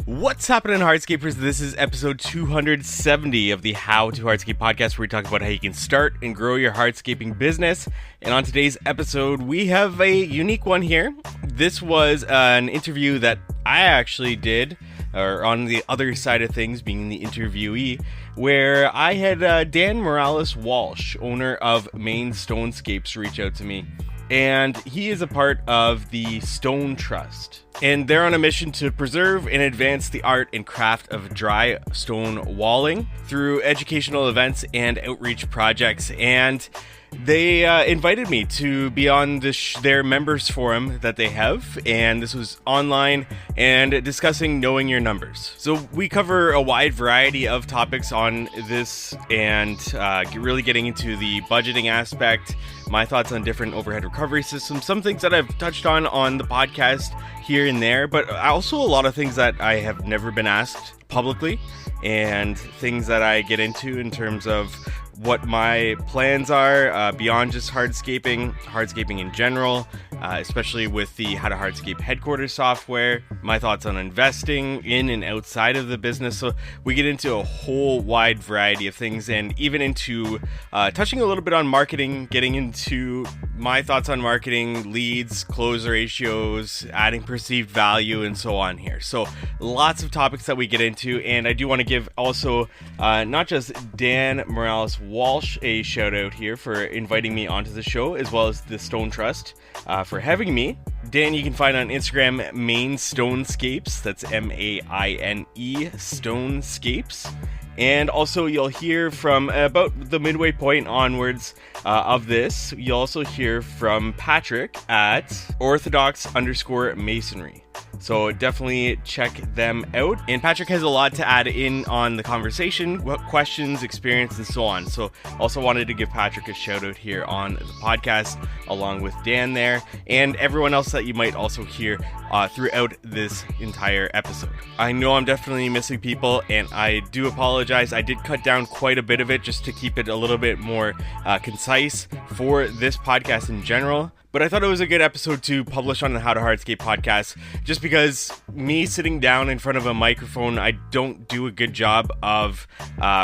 What's happening, Hardscapers? This is episode 270 of the How to Hardscape podcast, where we talk about how you can start and grow your hardscaping business. And on today's episode, we have a unique one here. This was an interview that I actually did, or on the other side of things, being the interviewee, where I had Dan Morales-Walsh, owner of Maine Stonescapes, reach out to me. And he is a part of the Stone Trust. And they're on a mission to preserve and advance the art and craft of dry stone walling through educational events and outreach projects. And they invited me to be on their members forum that they have, and this was online and discussing knowing your numbers. So we cover a wide variety of topics on this, and really getting into the budgeting aspect, my thoughts on different overhead recovery systems, some things that I've touched on the podcast here and there, but also a lot of things that I have never been asked publicly, and things that I get into in terms of what my plans are beyond just hardscaping in general, especially with the How to Hardscape Headquarters software, my thoughts on investing in and outside of the business. So we get into a whole wide variety of things, and even into touching a little bit on marketing, getting into my thoughts on marketing, leads, close ratios, adding perceived value, and so on here. So lots of topics that we get into, and I do want to give also not just Dan Morales-Walsh a shout out here for inviting me onto the show, as well as the Stone Trust for having me. Dan, you can find on Instagram, Maine Stonescapes. That's Maine Stonescapes. And also, you'll hear from about the midway point onwards of this. You'll also hear from Patrick at Orthodox_Masonry. So definitely check them out. And Patrick has a lot to add in on the conversation, what questions, experience, and so on. So also wanted to give Patrick a shout out here on the podcast, along with Dan there, and everyone else that you might also hear throughout this entire episode. I know I'm definitely missing people, and I do apologize. I did cut down quite a bit of it just to keep it a little bit more concise for this podcast in general. But I thought it was a good episode to publish on the How to Hardscape podcast, just because me sitting down in front of a microphone, I don't do a good job of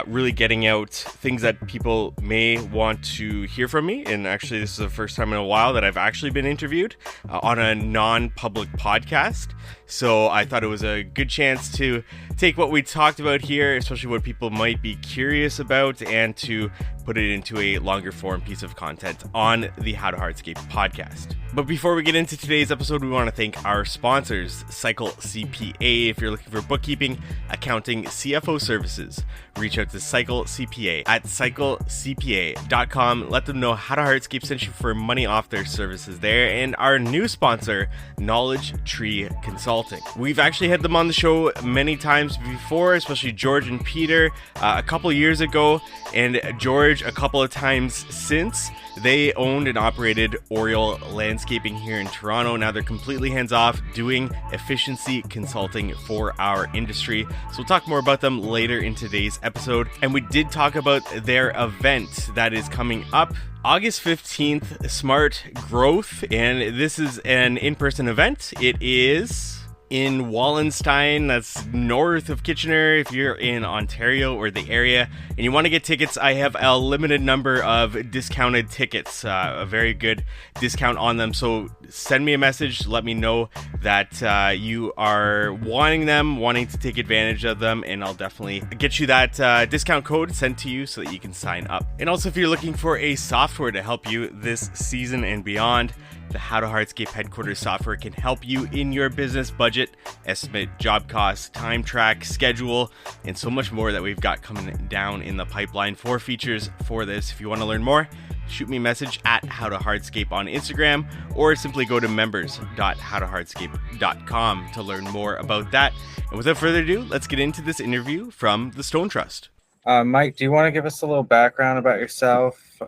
really getting out things that people may want to hear from me. And actually, this is the first time in a while that I've actually been interviewed on a non-public podcast. So I thought it was a good chance to take what we talked about here, especially what people might be curious about, and to put it into a longer form piece of content on the How to Hardscape podcast. But before we get into today's episode, we want to thank our sponsors, Cycle CPA. If you're looking for bookkeeping, accounting, CFO services, reach out to Cycle CPA at cyclecpa.com. Let them know How to Hardscape sent you for money off their services there. And our new sponsor, Knowledge Tree Consulting. We've actually had them on the show many times before, especially George and Peter a couple years ago, and George a couple of times since. They owned and operated Oriole Landscaping here in Toronto. Now they're completely hands-off doing efficiency consulting for our industry. So we'll talk more about them later in today's episode. And we did talk about their event that is coming up August 15th, Smart Growth. And this is an in-person event. It is in Wallenstein, that's north of Kitchener. If you're in Ontario or the area and you want to get tickets, I have a limited number of discounted tickets, a very good discount on them. So send me a message, let me know that you are wanting to take advantage of them, and I'll definitely get you that discount code sent to you so that you can sign up. And also, if you're looking for a software to help you this season and beyond, the How to Hardscape Headquarters software can help you in your business budget, estimate job costs, time track, schedule, and so much more that we've got coming down in the pipeline for features for this. If you want to learn more, shoot me a message at How to Hardscape on Instagram, or simply go to members.howtohardscape.com to learn more about that. And without further ado, let's get into this interview from the Stone Trust. Mike, do you want to give us a little background about yourself?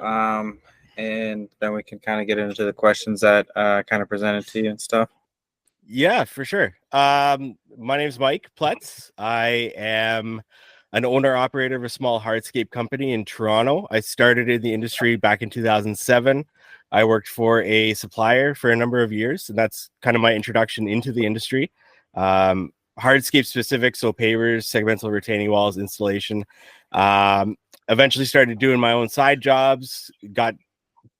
And then we can kind of get into the questions that kind of presented to you and stuff. Yeah, for sure. My name is Mike Pletz. I am an owner-operator of a small hardscape company in Toronto. I started in the industry back in 2007. I worked for a supplier for a number of years, and that's kind of my introduction into the industry. hardscape specific, so pavers, segmental retaining walls, installation. Eventually started doing my own side jobs, got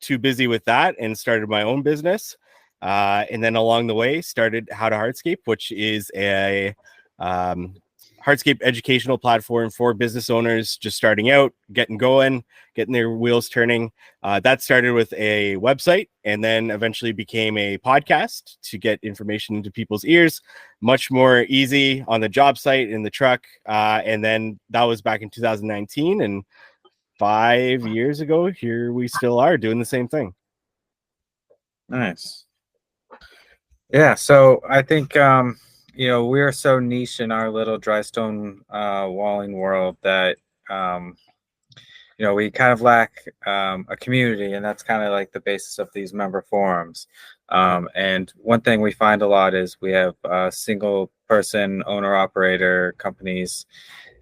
too busy with that and started my own business. And then along the way, started How to Hardscape, which is a hardscape educational platform for business owners just starting out, getting going, getting their wheels turning. That started with a website and then eventually became a podcast to get information into people's ears, much more easy on the job site, in the truck. And then that was back in 2019. And 5 years ago, here we still are doing the same thing. Nice. Yeah, so I think we're so niche in our little dry stone walling world that we kind of lack a community, and that's kind of like the basis of these member forums. And one thing we find a lot is we have single person owner operator companies,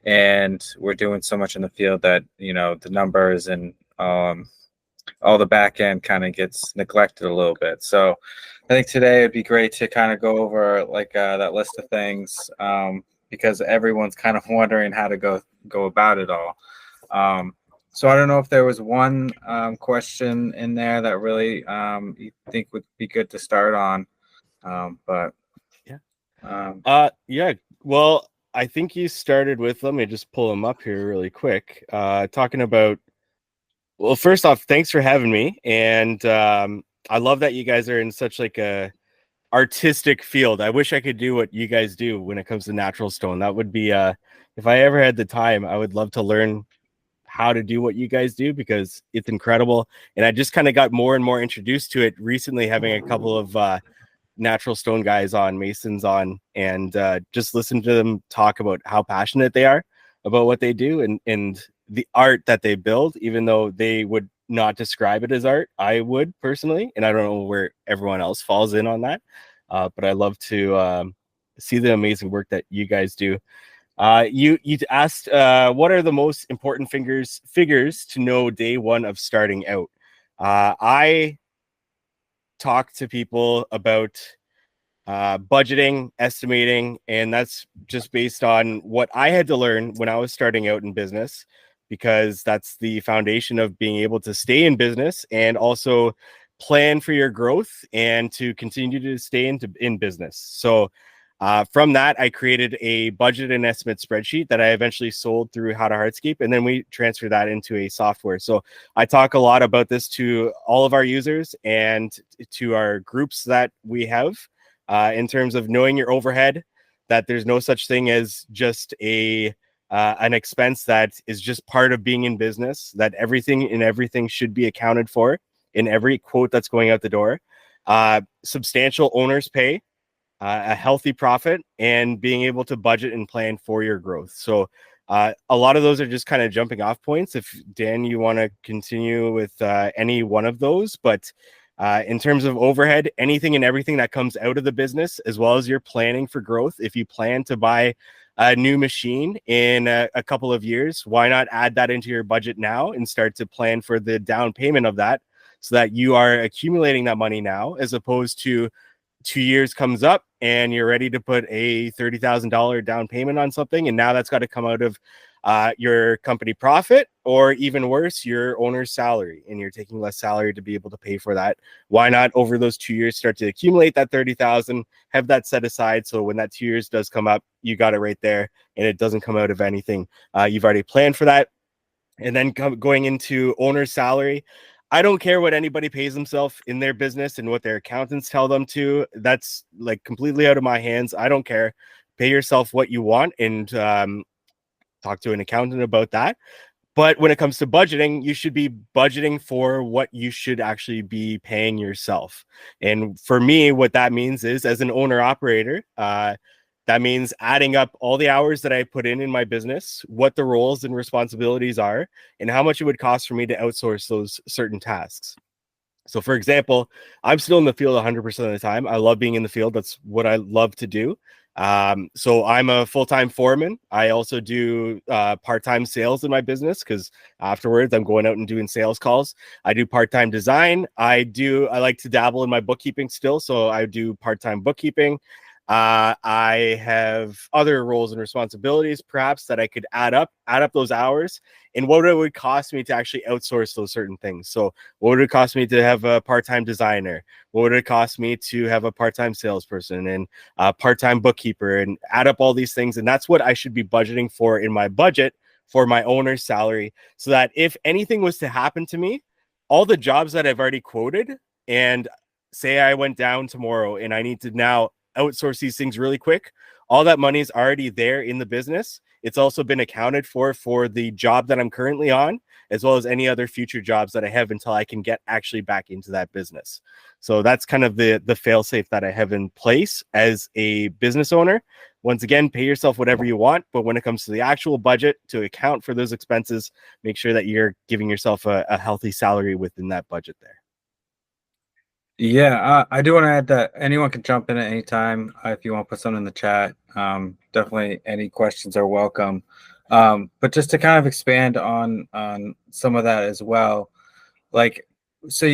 and we're doing so much in the field that the numbers and all the back end kind of gets neglected a little bit. So I think today it'd be great to kind of go over like that list of things, because everyone's kind of wondering how to go about it all. So I don't know if there was one question in there that really you think would be good to start on, but yeah. Well, I think you started with, let me just pull them up here really quick, talking about, well, first off, thanks for having me. And I love that you guys are in such like a artistic field. I wish I could do what you guys do when it comes to natural stone. That would be, if I ever had the time, I would love to learn how to do what you guys do, because it's incredible. And I just kind of got more and more introduced to it recently, having a couple of natural stone guys on, masons on, and just listen to them talk about how passionate they are about what they do and the art that they build, even though they would not describe it as art. I would personally, and I don't know where everyone else falls in on that, but I love to see the amazing work that you guys do. You asked what are the most important figures to know day one of starting out. I talk to people about budgeting, estimating, and that's just based on what I had to learn when I was starting out in business, because that's the foundation of being able to stay in business and also plan for your growth and to continue to stay in business. So from that, I created a budget and estimate spreadsheet that I eventually sold through How to Hardscape, and then we transferred that into a software. So I talk a lot about this to all of our users and to our groups that we have, in terms of knowing your overhead, that there's no such thing as just an expense that is just part of being in business, that everything should be accounted for in every quote that's going out the door. Substantial owner's pay, a healthy profit, and being able to budget and plan for your growth. So a lot of those are just kind of jumping off points. If Dan, you want to continue with any one of those, but in terms of overhead, anything and everything that comes out of the business, as well as your planning for growth. If you plan to buy a new machine in a couple of years, why not add that into your budget now and start to plan for the down payment of that, so that you are accumulating that money now, as opposed to 2 years comes up and you're ready to put a $30,000 down payment on something, and now that's got to come out of your company profit, or even worse, your owner's salary, and you're taking less salary to be able to pay for that. Why not over those 2 years start to accumulate that 30,000, have that set aside, so when that 2 years does come up, you got it right there and it doesn't come out of anything. You've already planned for that. And then going into owner's salary, I don't care what anybody pays themselves in their business and what their accountants tell them to. That's like completely out of my hands. I don't care. Pay yourself what you want, and talk to an accountant about that. But when it comes to budgeting, you should be budgeting for what you should actually be paying yourself. And for me, what that means is, as an owner operator, that means adding up all the hours that I put in my business, what the roles and responsibilities are, and how much it would cost for me to outsource those certain tasks. So, for example, I'm still in the field 100% of the time. I love being in the field. That's what I love to do. So I'm a full-time foreman. I also do part-time sales in my business, because afterwards I'm going out and doing sales calls. I do part-time design. I like to dabble in my bookkeeping still. So I do part-time bookkeeping. I have other roles and responsibilities, perhaps, that I could add up those hours, and what it would cost me to actually outsource those certain things. So what would it cost me to have a part-time designer? What would it cost me to have a part-time salesperson and a part-time bookkeeper, and add up all these things? And that's what I should be budgeting for in my budget for my owner's salary, so that if anything was to happen to me, all the jobs that I've already quoted, and say I went down tomorrow and I need to now outsource these things really quick, all that money is already there in the business. It's also been accounted for the job that I'm currently on, as well as any other future jobs that I have until I can get actually back into that business. So that's kind of the fail safe that I have in place as a business owner. Once again, pay yourself whatever you want, but when it comes to the actual budget to account for those expenses, make sure that you're giving yourself a healthy salary within that budget there. Yeah, I do want to add that anyone can jump in at any time if you want to put something in the chat. Definitely, any questions are welcome. But just to kind of expand on some of that as well, like, so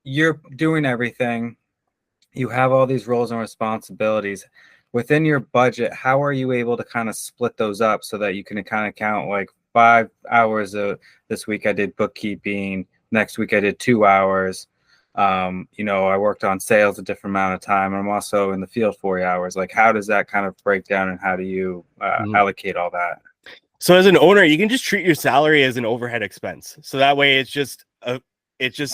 you're doing everything, you have all these roles and responsibilities within your budget. How are you able to kind of split those up so that you can kind of count like 5 hours this week I did bookkeeping, next week I did 2 hours. I worked on sales a different amount of time. I'm also in the field 40 hours. Like, how does that kind of break down, and how do you allocate all that? So as an owner, you can just treat your salary as an overhead expense. So that way it's just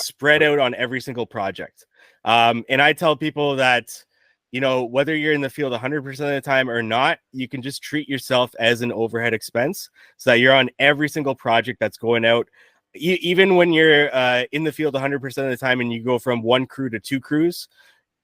spread out on every single project. And I tell people that, whether you're in the field 100% of the time or not, you can just treat yourself as an overhead expense, so that you're on every single project that's going out. Even when you're in the field 100% of the time and you go from 1 crew to 2 crews,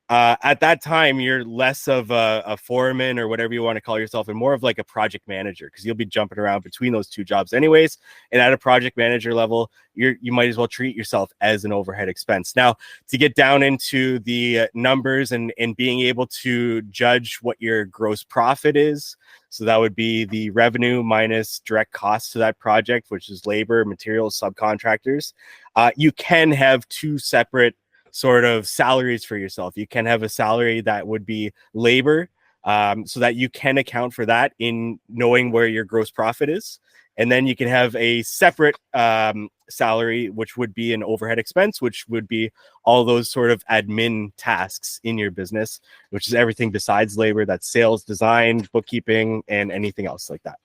at that time, you're less of a foreman or whatever you want to call yourself, and more of like a project manager, because you'll be jumping around between those 2 jobs anyways. And at a project manager level, you might as well treat yourself as an overhead expense. Now, to get down into the numbers and being able to judge what your gross profit is, so that would be the revenue minus direct costs to that project, which is labor, materials, subcontractors. You can have 2 separate sort of salaries for yourself. You can have a salary that would be labor, so that you can account for that in knowing where your gross profit is. And then you can have a separate salary, which would be an overhead expense, which would be all those sort of admin tasks in your business, which is everything besides labor. That's sales, design, bookkeeping, and anything else like that.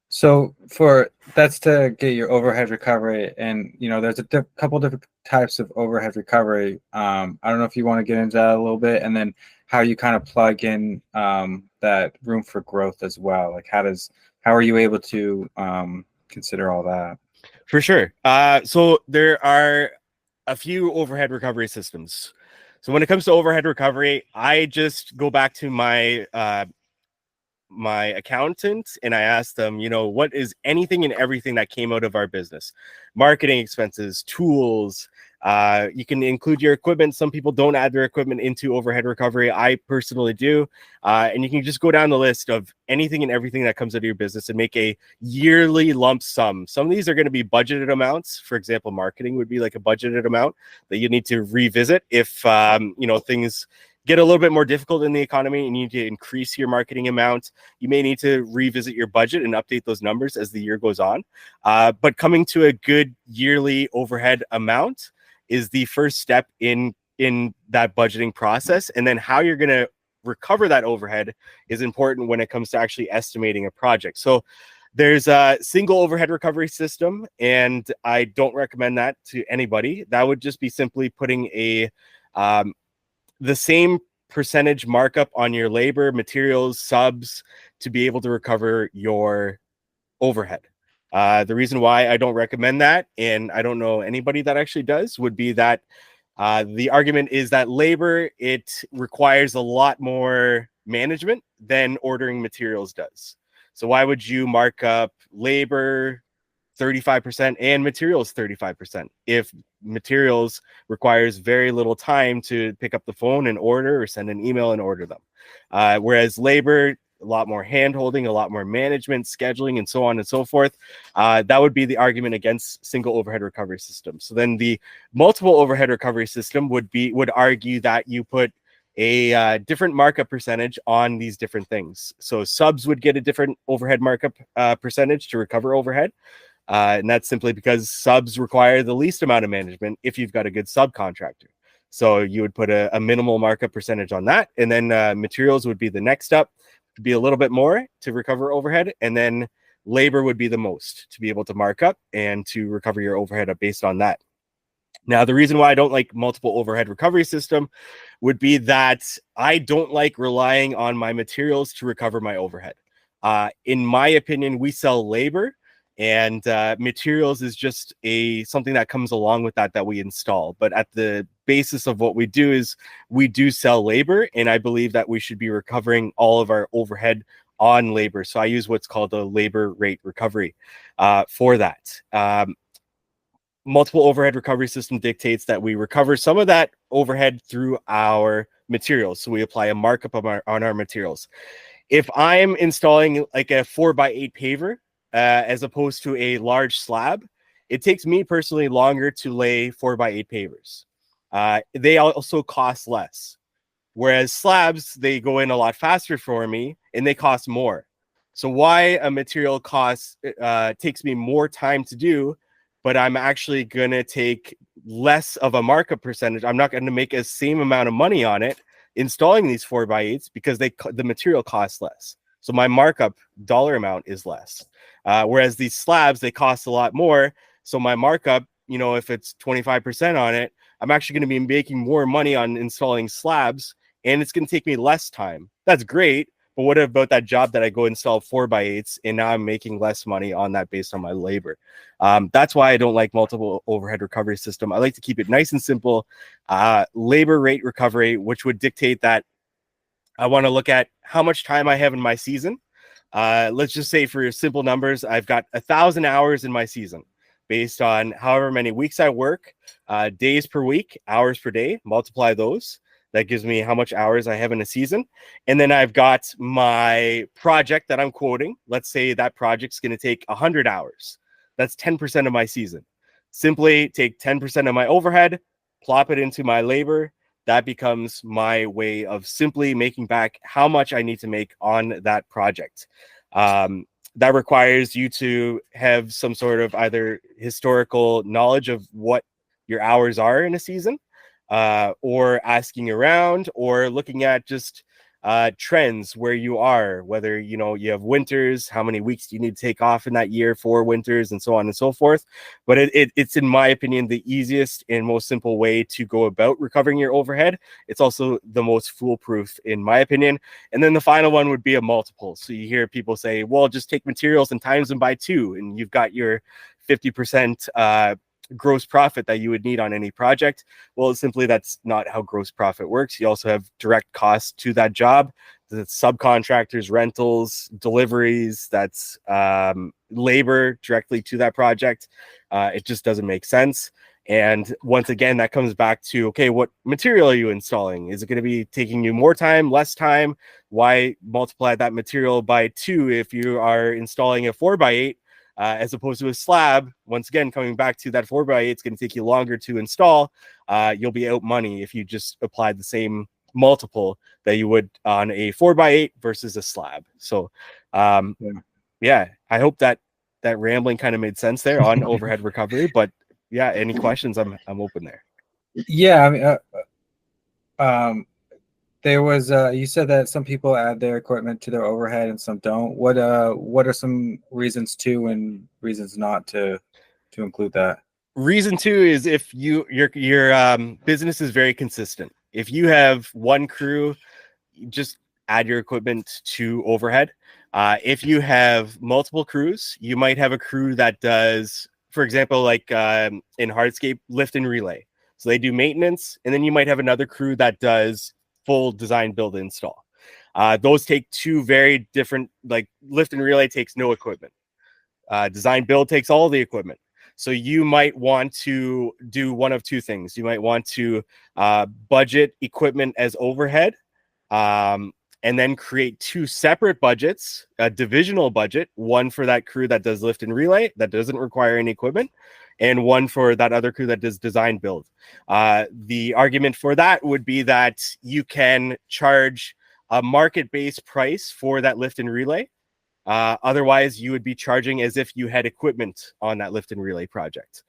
So that's to get your overhead recovery, and there's a couple different types of overhead recovery. I don't know if you want to get into that a little bit, and then how you kind of plug in that room for growth as well. Like, how are you able to consider all that? For sure. So there are a few overhead recovery systems. So when it comes to overhead recovery, I just go back to my accountant and I asked them, what is anything and everything that came out of our business? Marketing expenses, tools, you can include your equipment. Some people don't add their equipment into overhead recovery. I personally do. And you can just go down the list of anything and everything that comes out of your business and make a yearly lump sum. Some of these are going to be budgeted amounts. For example, marketing would be like a budgeted amount that you need to revisit if, things get a little bit more difficult in the economy and you need to increase your marketing amount. You may need to revisit your budget and update those numbers as the year goes on. But coming to a good yearly overhead amount is the first step in that budgeting process. And then how you're going to recover that overhead is important when it comes to actually estimating a project. So there's a single overhead recovery system, and I don't recommend that to anybody. That would just be simply putting the same percentage markup on your labor, materials, subs to be able to recover your overhead. The reason why I don't recommend that, and I don't know anybody that actually does, would be that the argument is that labor, it requires a lot more management than ordering materials does. So why would you mark up labor 35% and materials 35% if materials requires very little time to pick up the phone and order or send an email and order them? Whereas labor, a lot more hand holding, a lot more management, scheduling, and so on and so forth. That would be the argument against single overhead recovery system. So then the multiple overhead recovery system would argue that you put a different markup percentage on these different things. So subs would get a different overhead markup percentage to recover overhead. And that's simply because subs require the least amount of management if you've got a good subcontractor. So you would put a minimal markup percentage on that. And then materials would be the next up, to be a little bit more to recover overhead. And then labor would be the most to be able to mark up and to recover your overhead based on that. Now, the reason why I don't like multiple overhead recovery system would be that I don't like relying on my materials to recover my overhead. In my opinion, we sell labor, and materials is just something that comes along with that we install. But at the basis of what we do is we do sell labor, and I believe that we should be recovering all of our overhead on labor. So I use what's called a labor rate recovery for that. Multiple overhead recovery system dictates that we recover some of that overhead through our materials. So we apply a markup on our materials. If I'm installing like a 4x8 paver, as opposed to a large slab, it takes me personally longer to lay 4x8 pavers. They also cost less. Whereas slabs, they go in a lot faster for me and they cost more. So why a material takes me more time to do, but I'm actually going to take less of a markup percentage. I'm not going to make the same amount of money on it installing these 4x8s because the material costs less. So my markup dollar amount is less. Whereas these slabs, they cost a lot more. So my markup, if it's 25% on it, I'm actually going to be making more money on installing slabs, and it's going to take me less time. That's great. But what about that job that I go install 4x8s and now I'm making less money on that based on my labor? That's why I don't like multiple overhead recovery system. I like to keep it nice and simple. Labor rate recovery, which would dictate that I want to look at how much time I have in my season. Let's just say for simple numbers, I've got 1,000 hours in my season based on however many weeks I work, days per week, hours per day, multiply those. That gives me how much hours I have in a season. And then I've got my project that I'm quoting. Let's say that project's going to take 100 hours. That's 10% of my season. Simply take 10% of my overhead, plop it into my labor. That becomes my way of simply making back how much I need to make on that project. That requires you to have some sort of either historical knowledge of what your hours are in a season, or asking around, or looking at just trends where you are, whether you have winters, how many weeks do you need to take off in that year for winters, and so on and so forth. But it's in my opinion the easiest and most simple way to go about recovering your overhead. It's also the most foolproof in my opinion. And then the final one would be a multiple. So you hear people say, well, just take materials and times them by 2 and you've got your 50% gross profit that you would need on any project. Well, simply that's not how gross profit works. You also have direct costs to that job. That's subcontractors, rentals, deliveries, that's labor directly to that project. It just doesn't make sense. And once again, that comes back to, okay, what material are you installing? Is it going to be taking you more time, less time? Why multiply that material by 2 if you are installing a 4x8? As opposed to a slab? Once again, coming back to that 4x8, it's going to take you longer to install. You'll be out money if you just applied the same multiple that you would on a 4x8 versus a slab. So, yeah, I hope that rambling kind of made sense there on overhead recovery. But yeah, any questions? I'm open there. Yeah, I mean, there was you said that some people add their equipment to their overhead and some don't. What are some reasons to and reasons not to include that? Reason 2 is if your business is very consistent. If you have one crew, just add your equipment to overhead. If you have multiple crews, you might have a crew that does, for example, like in Hardscape, lift and relay. So they do maintenance, and then you might have another crew that does full design, build, install. Those take 2 very different, like lift and relay takes no equipment. Design build takes all the equipment. So you might want to do one of 2 things. You might want to budget equipment as overhead, and then create two separate budgets, a divisional budget, one for that crew that does lift and relay that doesn't require any equipment, and one for that other crew that does design build. The argument for that would be that you can charge a market-based price for that lift and relay. Otherwise, you would be charging as if you had equipment on that lift and relay project.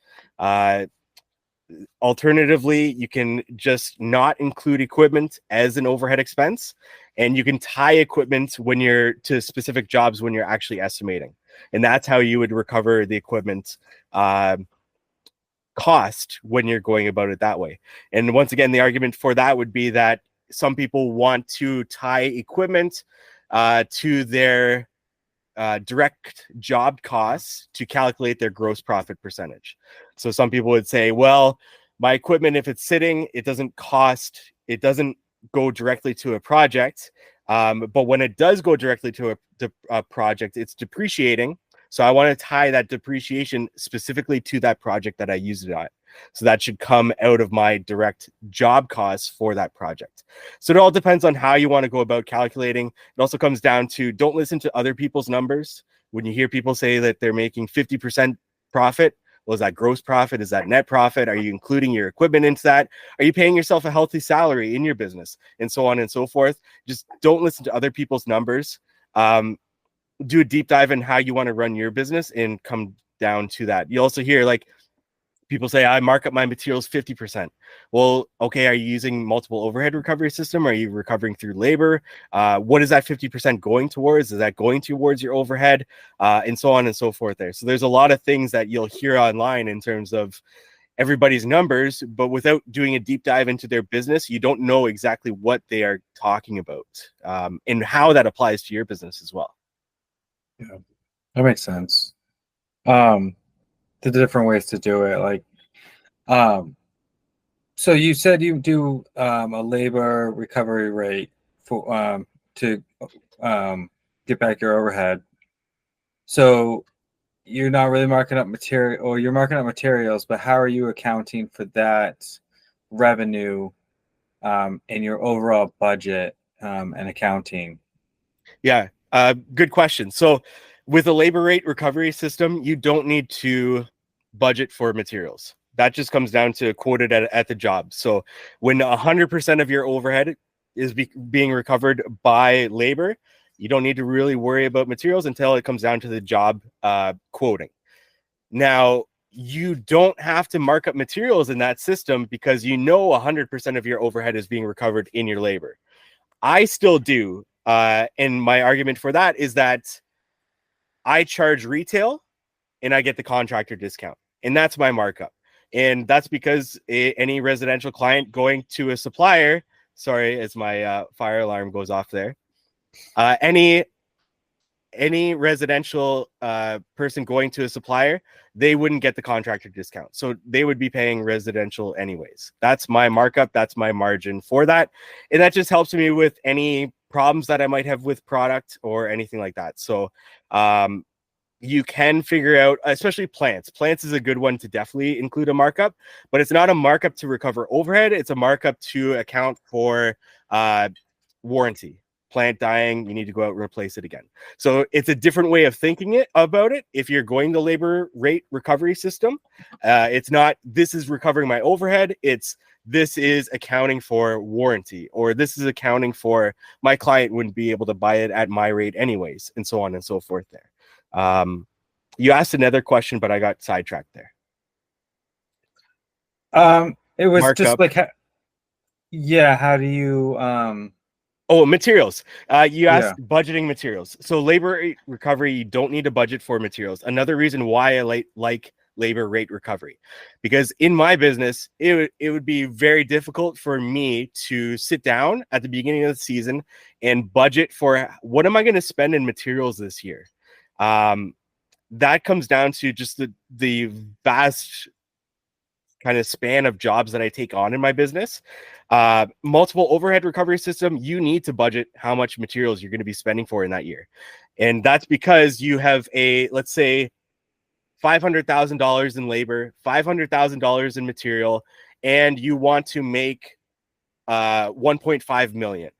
Alternatively, you can just not include equipment as an overhead expense, and you can tie equipment when you're to specific jobs when you're actually estimating. And that's how you would recover the equipment cost when you're going about it that way. And once again, the argument for that would be that some people want to tie equipment to their direct job costs to calculate their gross profit percentage. So some people would say, well, my equipment, if it's sitting, it doesn't go directly to a project. But when it does go directly to a project, it's depreciating. So I want to tie that depreciation specifically to that project that I use it on. So that should come out of my direct job costs for that project. So it all depends on how you want to go about calculating. It also comes down to don't listen to other people's numbers. When you hear people say that they're making 50% profit, well, is that gross profit? Is that net profit? Are you including your equipment into that? Are you paying yourself a healthy salary in your business? And so on and so forth. Just don't listen to other people's numbers. Do a deep dive in how you want to run your business and come down to that. You also hear like people say, I mark up my materials 50%. Well, okay, are you using multiple overhead recovery system? Are you recovering through labor? What is that 50% going towards? Is that going towards your overhead? And so on and so forth there. So there's a lot of things that you'll hear online in terms of everybody's numbers, but without doing a deep dive into their business, you don't know exactly what they are talking about and how that applies to your business as well. Yeah, that makes sense. The different ways to do it, like, so you said you do a labor recovery rate for to get back your overhead. So you're not really marking up material, or you're marking up materials, but how are you accounting for that revenue in your overall budget and accounting? Yeah, good question. So with a labor rate recovery system, you don't need to budget for materials. That just comes down to quoted at the job. So when 100% of your overhead is being recovered by labor, you don't need to really worry about materials until it comes down to the job quoting. Now, you don't have to mark up materials in that system because you know 100% of your overhead is being recovered in your labor. I still do. And my argument for that is that I charge retail and I get the contractor discount. And that's my markup. And that's because any residential client going to a supplier, sorry, as my fire alarm goes off there, any residential person going to a supplier, they wouldn't get the contractor discount. So they would be paying residential anyways. That's my markup. That's my margin for that. And that just helps me with any problems that I might have with product or anything like that. So you can figure out, especially plants. Plants is a good one to definitely include a markup, but it's not a markup to recover overhead. It's a markup to account for warranty. Plant dying, you need to go out and replace it again. So it's a different way of thinking about it. If you're going the labor rate recovery system, it's not, this is recovering my overhead. It's, this is accounting for warranty, or this is accounting for my client wouldn't be able to buy it at my rate anyways, and so on and so forth there. You asked another question, but I got sidetracked there. It was Markup. Just like, how do you, oh, materials. You asked budgeting materials. So labor rate recovery, you don't need to budget for materials. Another reason why I like labor rate recovery, because in my business, it would be very difficult for me to sit down at the beginning of the season and budget for what am I going to spend in materials this year. That comes down to just the vast kind of span of jobs that I take on in my business. Multiple overhead recovery system, you need to budget how much materials you're going to be spending for in that year. And that's because you have let's say $500,000 in labor, $500,000 in material, and you want to make 1.5 million.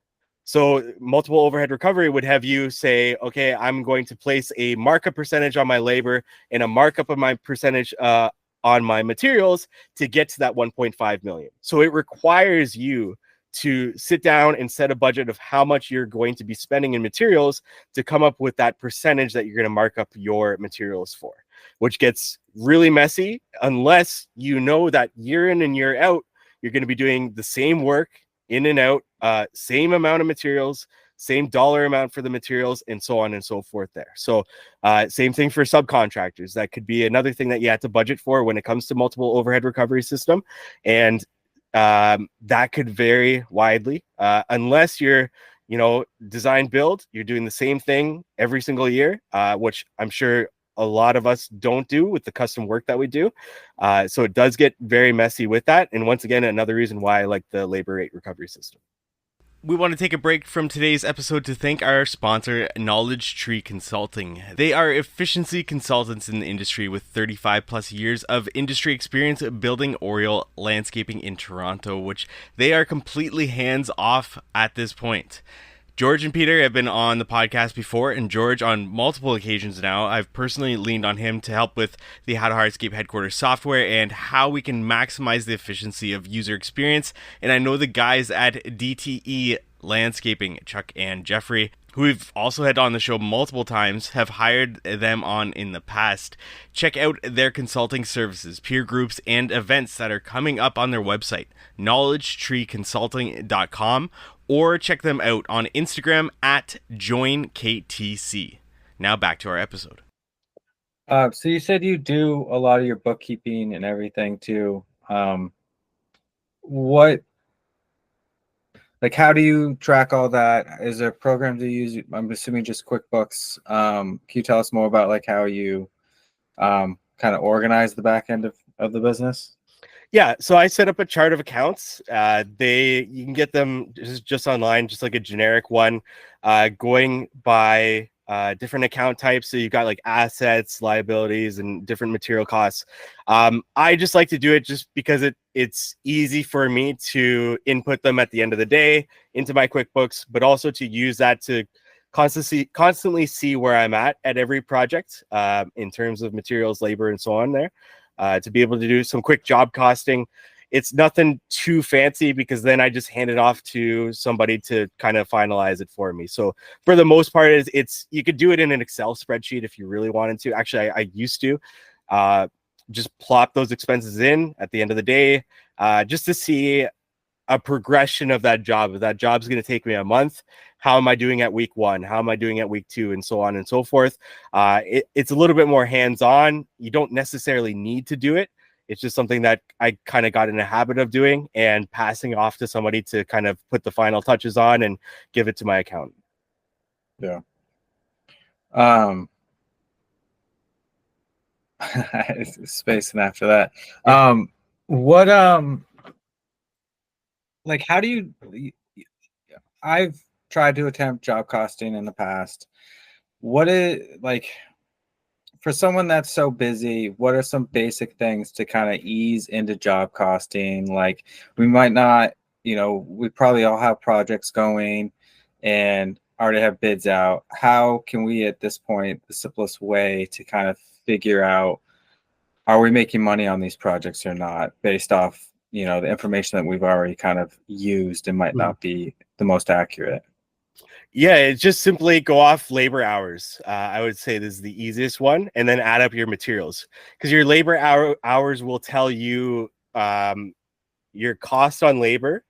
So multiple overhead recovery would have you say, okay, I'm going to place a markup percentage on my labor and a markup of my percentage on my materials to get to that 1.5 million. So it requires you to sit down and set a budget of how much you're going to be spending in materials to come up with that percentage that you're going to mark up your materials for, which gets really messy unless you know that year in and year out, you're going to be doing the same work in and out, same amount of materials, same dollar amount for the materials, and so on and so forth there. So same thing for subcontractors. That could be another thing that you have to budget for when it comes to multiple overhead recovery system. And that could vary widely unless you're, design build, you're doing the same thing every single year, which I'm sure a lot of us don't do with the custom work that we do. So it does get very messy with that. And once again, another reason why I like the labor rate recovery system. We want to take a break from today's episode to thank our sponsor, Knowledge Tree Consulting. They are efficiency consultants in the industry with 35 plus years of industry experience building Oriole landscaping in Toronto, which they are completely hands off at this point. George and Peter have been on the podcast before, and George, on multiple occasions now, I've personally leaned on him to help with the How to Hardscape Headquarters software and how we can maximize the efficiency of user experience. And I know the guys at DTE Landscaping, Chuck and Jeffrey, who we've also had on the show multiple times, have hired them on in the past. Check out their consulting services, peer groups, and events that are coming up on their website, knowledgetreeconsulting.com, or check them out on Instagram at joinktc. Now back to our episode. So you said you do a lot of your bookkeeping and everything too. How do you track all that? Is there a program to use? I'm assuming just QuickBooks. Can you tell us more about how you kind of organize the back end of the business? Yeah, so I set up a chart of accounts. You can get them just online, just like a generic one, going by different account types. So you've got like assets, liabilities, and different material costs. I just like to do it just because it's easy for me to input them at the end of the day into my QuickBooks, but also to use that to constantly see where I'm at every project in terms of materials, labor, and so on there. To be able to do some quick job costing. It's nothing too fancy because then I just hand it off to somebody to kind of finalize it for me. So for the most part, it's you could do it in an Excel spreadsheet if you really wanted to. Actually, I used to just plop those expenses in at the end of the day just to see a progression of that job. If that job's going to take me a month, how am I doing at week 1? How am I doing at week 2? And so on and so forth. It's a little bit more hands-on. You don't necessarily need to do it. It's just something that I kind of got in a habit of doing and passing off to somebody to kind of put the final touches on and give it to my accountant. Yeah. Spacing after that. How do you, I've tried to attempt job costing in the past. What is for someone that's so busy, what are some basic things to kind of ease into job costing? We might not, we probably all have projects going and already have bids out. How can we, at this point, the simplest way to kind of figure out, are we making money on these projects or not, based off, the information that we've already kind of used and might not be the most accurate? Yeah, it's just simply go off labor hours. I would say this is the easiest one, and then add up your materials, because your labor hours will tell you your cost on labor,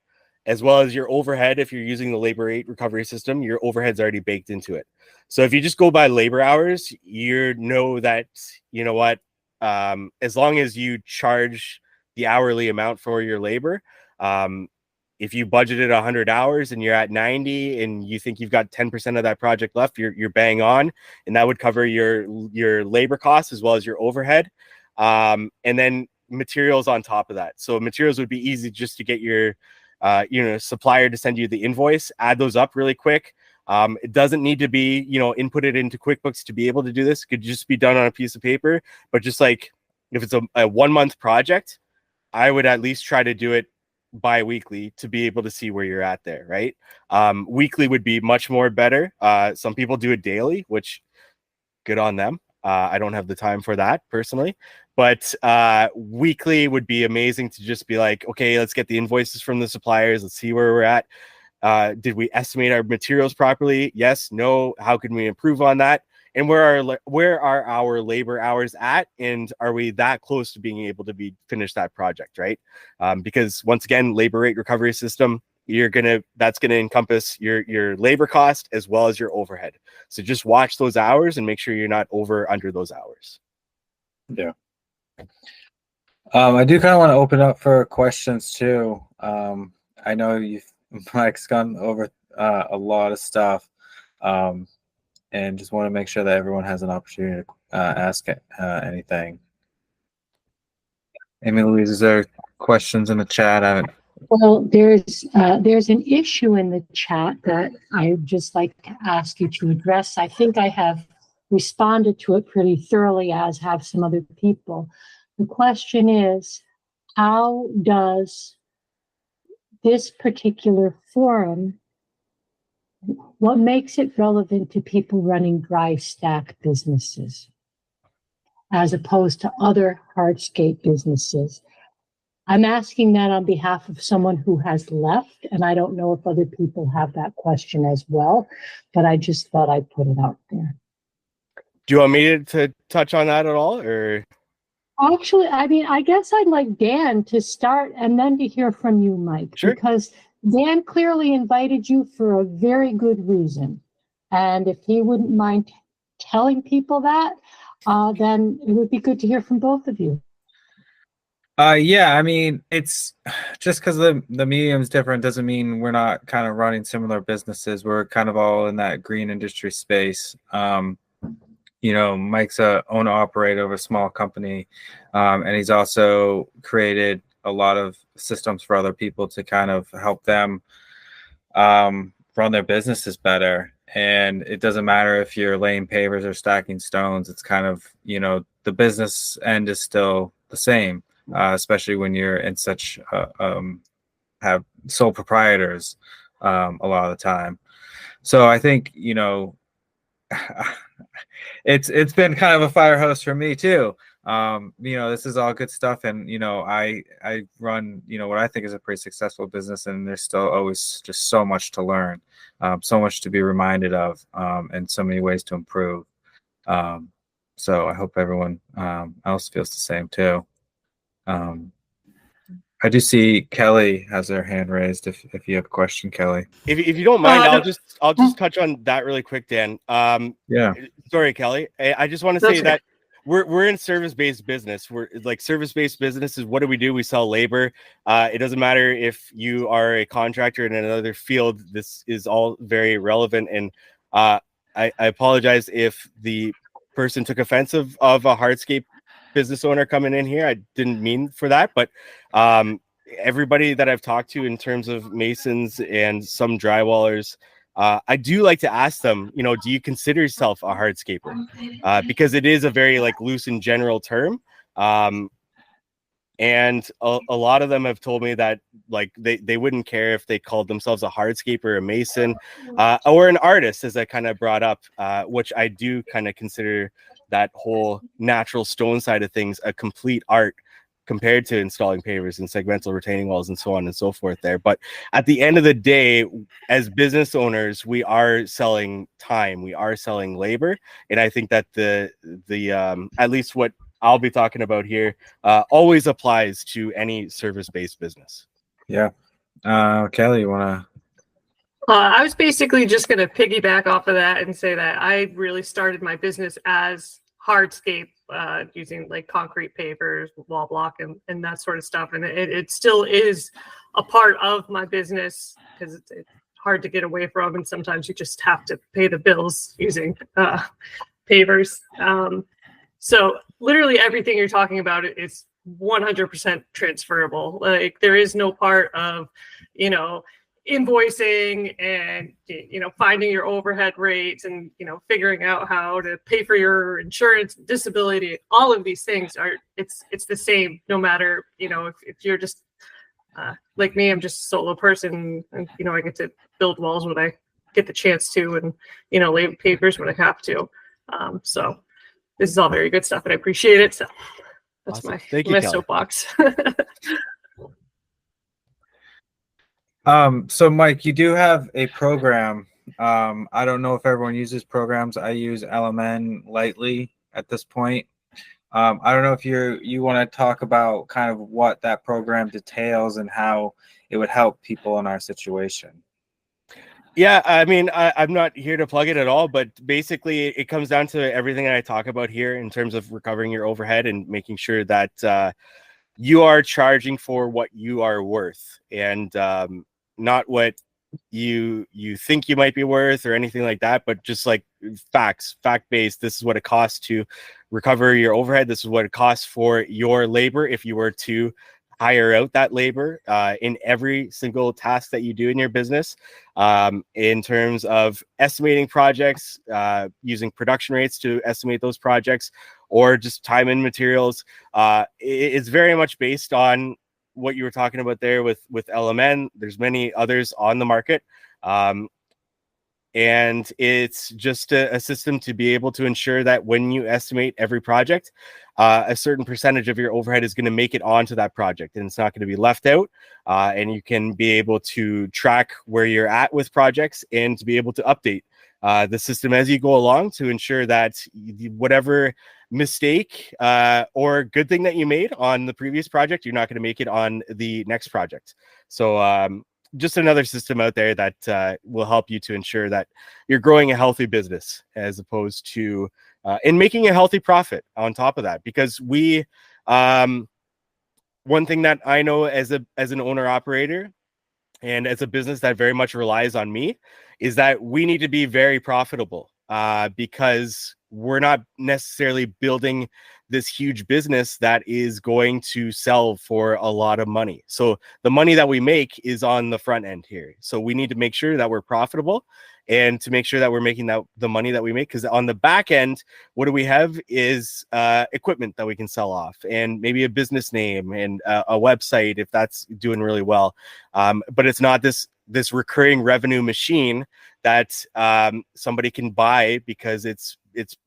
as well as your overhead. If you're using the labor rate recovery system, your overhead's already baked into it. So if you just go by labor hours, you know that, as long as you charge the hourly amount for your labor, if you budgeted 100 hours and you're at 90 and you think you've got 10% of that project left, you're bang on, and that would cover your labor costs as well as your overhead. And then materials on top of that. So materials would be easy, just to get your supplier to send you the invoice, add those up really quick. It doesn't need to be, inputted into QuickBooks to be able to do this. It could just be done on a piece of paper. But just if it's a 1 month project, I would at least try to do it bi-weekly to be able to see where you're at there, right? Weekly would be much more better. Some people do it daily, which good on them. I don't have the time for that personally, but weekly would be amazing to just be like, okay, let's get the invoices from the suppliers. Let's see where we're at. Did we estimate our materials properly? Yes, no. How can we improve on that? And where are our labor hours at? And are we that close to being able to finish that project, right? Because once again, labor rate recovery system, that's gonna encompass your labor cost as well as your overhead. So just watch those hours and make sure you're not under those hours. Yeah. I do kind of want to open up for questions too. I know Mike's gone over a lot of stuff. And just want to make sure that everyone has an opportunity to ask anything. Amy Louise, is there questions in the chat? Well, there's an issue in the chat that I would just like to ask you to address. I think I have responded to it pretty thoroughly, as have some other people. The question is, how does this particular forum, what makes it relevant to people running dry stack businesses as opposed to other hardscape businesses? I'm asking that on behalf of someone who has left, and I don't know if other people have that question as well, but I just thought I'd put it out there. Do you want me to touch on that at all, or? Actually, I mean, I guess I'd like Dan to start and then to hear from you, Mike. Sure. Because Dan clearly invited you for a very good reason. And if he wouldn't mind telling people that, then it would be good to hear from both of you. Yeah, I mean, it's just because the medium's different doesn't mean we're not kind of running similar businesses. We're kind of all in that green industry space. Mike's a owner operator of a small company, and he's also created a lot of systems for other people to kind of help them run their businesses better. And it doesn't matter if you're laying pavers or stacking stones. It's kind of, the business end is still the same, especially when you're in such have sole proprietors a lot of the time. So I think, it's been kind of a fire hose for me too. This is all good stuff, and I run what I think is a pretty successful business, and there's still always just so much to learn, so much to be reminded of, and so many ways to improve. So I hope everyone else feels the same too. I do see Kelly has her hand raised. If you have a question, Kelly. If you don't mind, I'll just touch on that really quick, Dan. Yeah. Sorry, Kelly. I just want to say that we're in service-based business. We're like service-based businesses. What do? We sell labor. It doesn't matter if you are a contractor in another field. This is all very relevant. And I apologize if the person took offense of a hardscape business owner coming in here. I didn't mean for that, but everybody that I've talked to in terms of masons and some drywallers, I do like to ask them, do you consider yourself a hardscaper? Because it is a very loose and general term. And a lot of them have told me that they wouldn't care if they called themselves a hardscaper, a mason, or an artist, as I kind of brought up, which I do kind of consider that whole natural stone side of things a complete art compared to installing pavers and segmental retaining walls and so on and so forth there. But at the end of the day, as business owners, we are selling time, we are selling labor. And I think that the at least what I'll be talking about here always applies to any service-based business. Yeah. Kelly, you want to? I was basically just going to piggyback off of that and say that I really started my business as hardscape, using concrete pavers, wall block, and that sort of stuff. And it still is a part of my business because it's hard to get away from. And sometimes you just have to pay the bills using pavers. So literally everything you're talking about is 100% transferable. There is no part of, invoicing and finding your overhead rates and figuring out how to pay for your insurance, disability. All of these things it's the same no matter if you're just Like me, I'm just a solo person, and I get to build walls when I get the chance to, and lay papers when I have to. So this is all very good stuff, and I appreciate it. So that's Awesome. Thank you, my Kelly. soapbox. So Mike, you do have a program. I don't know if everyone uses programs. I use LMN lightly at this point. I don't know if you want to talk about kind of what that program details and how it would help people in our situation. Yeah, I mean, I'm not here to plug it at all, but basically it comes down to everything that I talk about here in terms of recovering your overhead and making sure that you are charging for what you are worth, and not what you think you might be worth or anything like that, but just like fact-based. This is what it costs to recover your overhead. This is what it costs for your labor if you were to hire out that labor in every single task that you do in your business, in terms of estimating projects, using production rates to estimate those projects, or just time and materials. It's very much based on what you were talking about there with LMN. There's many others on the market. And it's just a system to be able to ensure that when you estimate every project, a certain percentage of your overhead is going to make it onto that project, and it's not going to be left out. And you can be able to track where you're at with projects and to be able to update the system as you go along to ensure that whatever mistake or good thing that you made on the previous project, you're not going to make it on the next project. So just another system out there that will help you to ensure that you're growing a healthy business as opposed to and making a healthy profit on top of that. Because we one thing that I know as an owner operator and as a business that very much relies on me is that we need to be very profitable, because we're not necessarily building this huge business that is going to sell for a lot of money. So the money that we make is on the front end here. So we need to make sure that we're profitable and to make sure that we're making the money that we make. Because on the back end, what do we have is equipment that we can sell off, and maybe a business name and a website if that's doing really well. But it's not this recurring revenue machine that somebody can buy because it's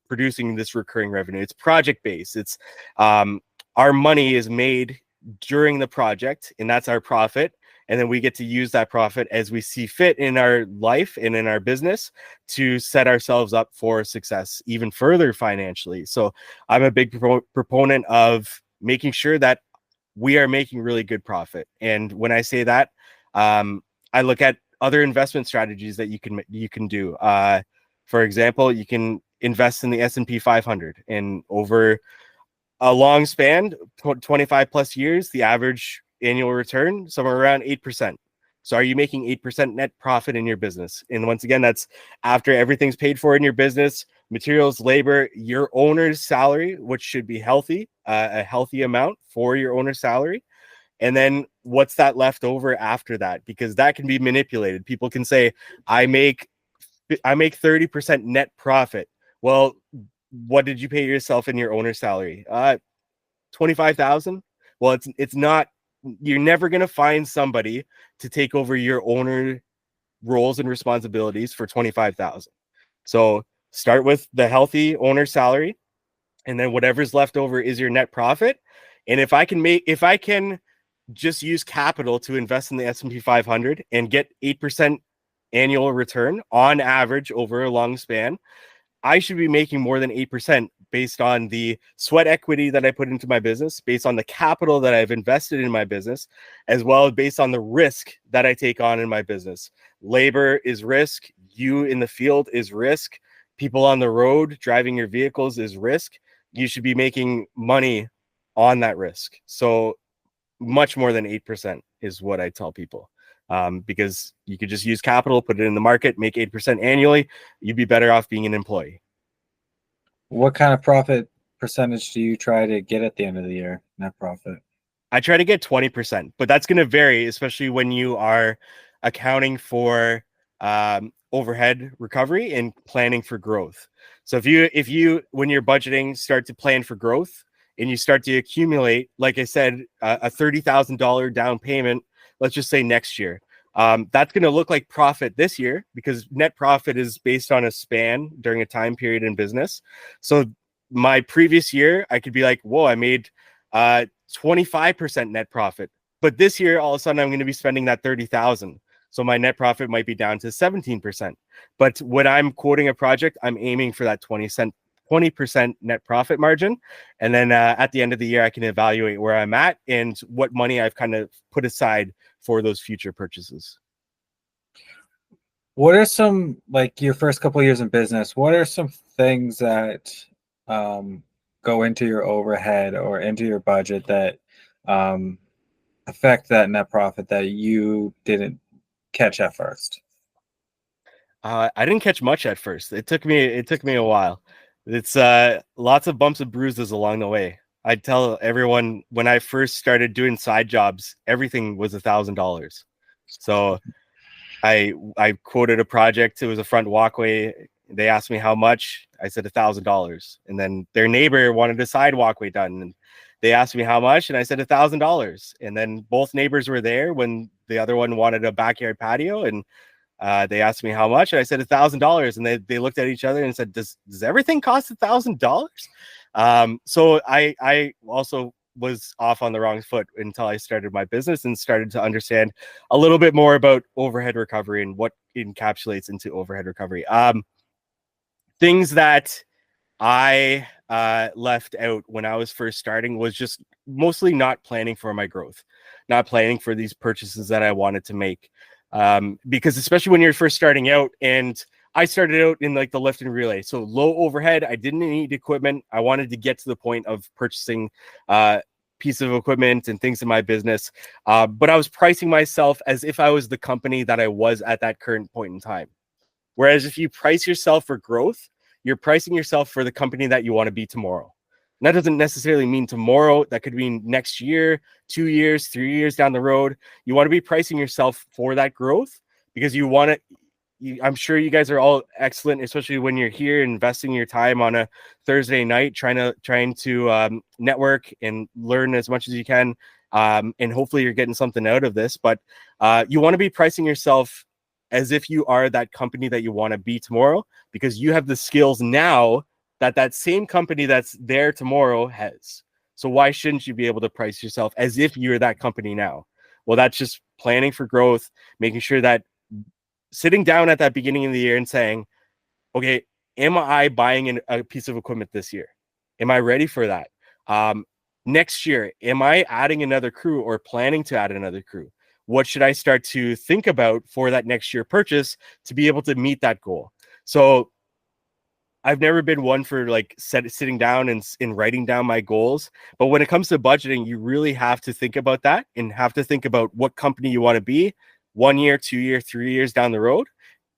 producing this recurring revenue. It's project based. It's our money is made during the project, and that's our profit. And then we get to use that profit as we see fit in our life and in our business to set ourselves up for success even further financially. So I'm a big proponent of making sure that we are making really good profit. And when I say that, I look at other investment strategies that you can do. For example, you can invest in the S&P 500, and over a long span, 25 plus years, the average annual return somewhere around 8%. So are you making 8% net profit in your business? And once again, that's after everything's paid for in your business, materials, labor, your owner's salary, which should be healthy, a healthy amount for your owner's salary. And then what's that left over after that? Because that can be manipulated. People can say, I make 30% net profit. Well, what did you pay yourself in your owner's salary? 25,000. Well, it's not. You're never going to find somebody to take over your owner roles and responsibilities for 25,000. So start with the healthy owner salary, and then whatever's left over is your net profit. And if I can just use capital to invest in the S&P 500 and get 8% annual return on average over a long span, I should be making more than 8% based on the sweat equity that I put into my business, based on the capital that I've invested in my business, as well as based on the risk that I take on in my business. Labor is risk. You in the field is risk. People on the road driving your vehicles is risk. You should be making money on that risk. So much more than 8% is what I tell people. Because you could just use capital, put it in the market, make 8% annually. You'd be better off being an employee. What kind of profit percentage do you try to get at the end of the year? Net profit. I try to get 20%, but that's going to vary, especially when you are accounting for overhead recovery and planning for growth. So if you when you're budgeting, start to plan for growth and you start to accumulate, like I said, a $30,000 down payment let's just say next year. That's going to look like profit this year because net profit is based on a span during a time period in business. So my previous year, I could be like, whoa, I made 25% net profit. But this year, all of a sudden, I'm going to be spending that 30,000. So my net profit might be down to 17%. But when I'm quoting a project, I'm aiming for that 20% net profit margin. And then at the end of the year, I can evaluate where I'm at and what money I've kind of put aside for those future purchases. What are some, like your first couple of years in business, what are some things that go into your overhead or into your budget that affect that net profit that you didn't catch at first? I didn't catch much at first. It took me a while. It's lots of bumps and bruises along the way. I tell everyone when I first started doing side jobs, everything was $1,000. So I quoted a project. It was a front walkway. They asked me how much. I said $1,000. And then their neighbor wanted a side walkway done. And they asked me how much, and I said $1,000. And then both neighbors were there when the other one wanted a backyard patio, and they asked me how much, and I said $1,000. And they looked at each other and said, "Does everything cost $1,000?" So I also was off on the wrong foot until I started my business and started to understand a little bit more about overhead recovery and what encapsulates into overhead recovery. Things that I left out when I was first starting was just mostly not planning for my growth, not planning for these purchases that I wanted to make. Because especially when you're first starting out, and I started out in like the lift and relay, so low overhead. I didn't need equipment. I wanted to get to the point of purchasing piece of equipment and things in my business, but I was pricing myself as if I was the company that I was at that current point in time. Whereas if you price yourself for growth, you're pricing yourself for the company that you want to be tomorrow. And that doesn't necessarily mean tomorrow. That could mean next year, 2 years, 3 years down the road. You want to be pricing yourself for that growth because you want to. I'm sure you guys are all excellent, especially when you're here investing your time on a Thursday night, trying to network and learn as much as you can. And hopefully you're getting something out of this, but you want to be pricing yourself as if you are that company that you want to be tomorrow, because you have the skills now that same company that's there tomorrow has. So why shouldn't you be able to price yourself as if you're that company now? Well, that's just planning for growth, making sure that sitting down at that beginning of the year and saying, okay, am I buying a piece of equipment this year? Am I ready for that? Next year, am I adding another crew or planning to add another crew? What should I start to think about for that next year purchase to be able to meet that goal? So I've never been one for like sitting down and writing down my goals. But when it comes to budgeting, you really have to think about that and have to think about what company you want to be 1 year, 2 year, 3 years down the road,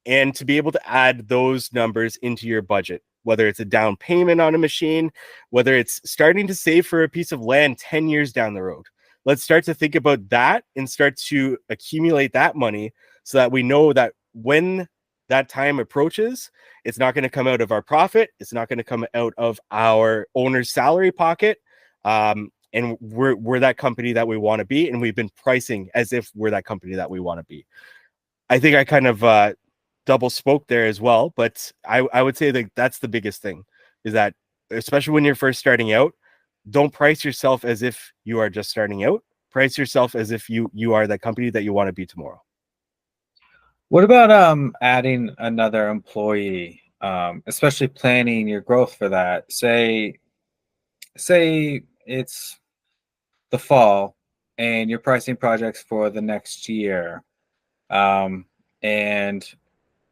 and to be able to add those numbers into your budget, whether it's a down payment on a machine, whether it's starting to save for a piece of land 10 years down the road. Let's start to think about that and start to accumulate that money so that we know that when that time approaches, it's not going to come out of our profit. It's not going to come out of our owner's salary pocket. And we're that company that we want to be. And we've been pricing as if we're that company that we want to be. I think I kind of double spoke there as well, but I would say that that's the biggest thing, is that especially when you're first starting out, don't price yourself as if you are just starting out. Price yourself as if you are that company that you want to be tomorrow. What about adding another employee, especially planning your growth for that? Say it's the fall and you're pricing projects for the next year, and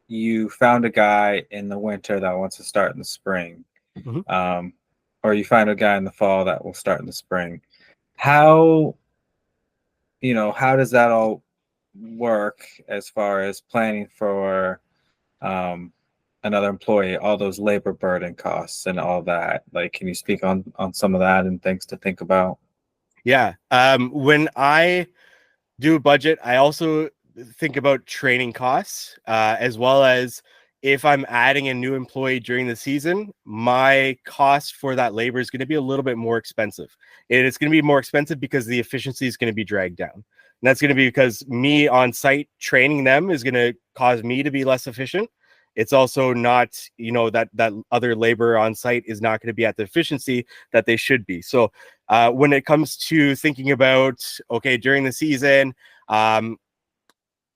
you found a guy in the winter that wants to start in the spring, or you find a guy in the fall that will start in the spring. How does that all work as far as planning for another employee, all those labor burden costs and all that? Like, can you speak on some of that and things to think about? Yeah. When I do a budget, I also think about training costs, as well as if I'm adding a new employee during the season, my cost for that labor is going to be a little bit more expensive. And it's going to be more expensive because the efficiency is going to be dragged down. And that's going to be because me on site training them is going to cause me to be less efficient. It's also not, that other labor on site is not going to be at the efficiency that they should be. So when it comes to thinking about, okay, during the season,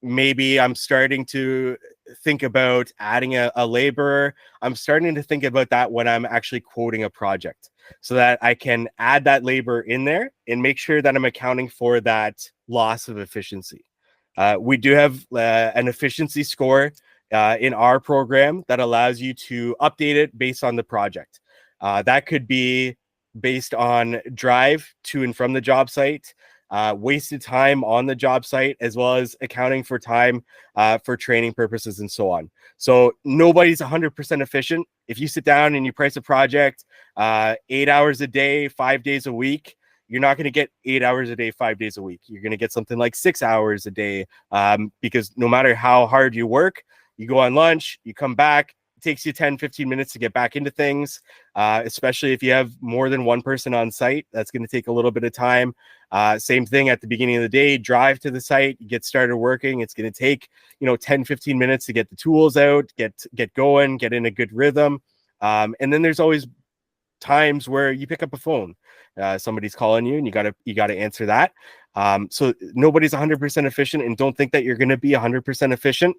maybe I'm starting to think about adding a laborer. I'm starting to think about that when I'm actually quoting a project, so that I can add that labor in there and make sure that I'm accounting for that loss of efficiency. We do have an efficiency score in our program that allows you to update it based on the project. That could be based on drive to and from the job site, wasted time on the job site, as well as accounting for time for training purposes and so on. So nobody's 100% efficient. If you sit down and you price a project 8 hours a day, 5 days a week, you're not going to get 8 hours a day, 5 days a week. You're going to get something like 6 hours a day, because no matter how hard you work, you go on lunch, you come back, it takes you 10, 15 minutes to get back into things, especially if you have more than one person on site. That's going to take a little bit of time. Same thing at the beginning of the day, drive to the site, get started working. It's going to take, 10, 15 minutes to get the tools out, get going, get in a good rhythm. And then there's always times where you pick up a phone. Somebody's calling you and you gotta answer that. So nobody's 100% efficient, and don't think that you're going to be 100% efficient.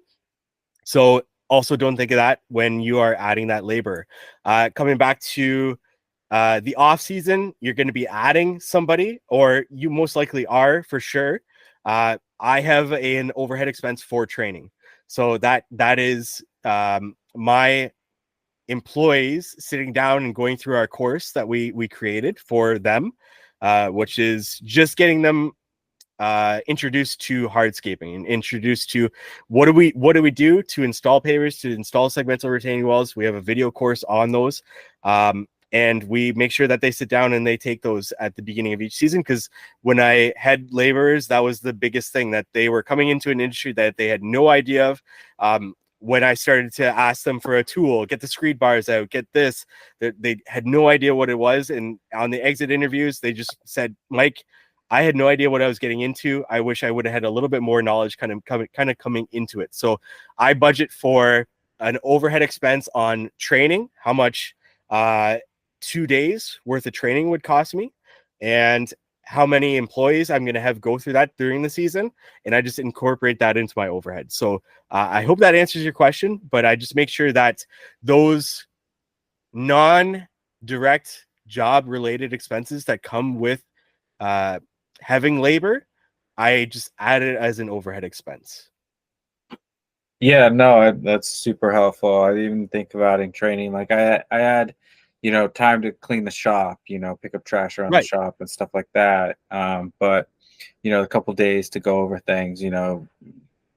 So also don't think of that when you are adding that labor. Coming back to the off season, you're going to be adding somebody, or you most likely are for sure. I have an overhead expense for training. So that is my employees sitting down and going through our course that we created for them, which is just getting them introduced to hardscaping and introduced to what do we do to install pavers, to install segmental retaining walls. We have a video course on those, and we make sure that they sit down and they take those at the beginning of each season, because when I had laborers, that was the biggest thing, that they were coming into an industry that they had no idea of. When I started to ask them for a tool, get the screed bars out, get this, they had no idea what it was. And on the exit interviews, they just said, Mike, I had no idea what I was getting into. I wish I would have had a little bit more knowledge kind of coming into it. So I budget for an overhead expense on training, how much 2 days worth of training would cost me, and how many employees I'm going to have go through that during the season. And I just incorporate that into my overhead. So I hope that answers your question, but I just make sure that those non-direct job related expenses that come with having labor, I just add it as an overhead expense. Yeah, no, that's super helpful. I didn't even think about in training. Like I add, time to clean the shop, pick up trash around the shop and stuff like that. But a couple days to go over things,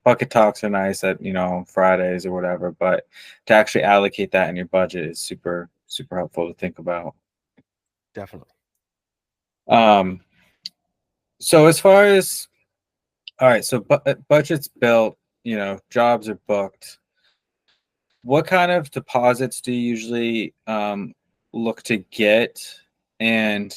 bucket talks are nice at, on Fridays or whatever, but to actually allocate that in your budget is super, super helpful to think about. Definitely. So as far as, all right, so budget's built, jobs are booked. What kind of deposits do you usually look to get, and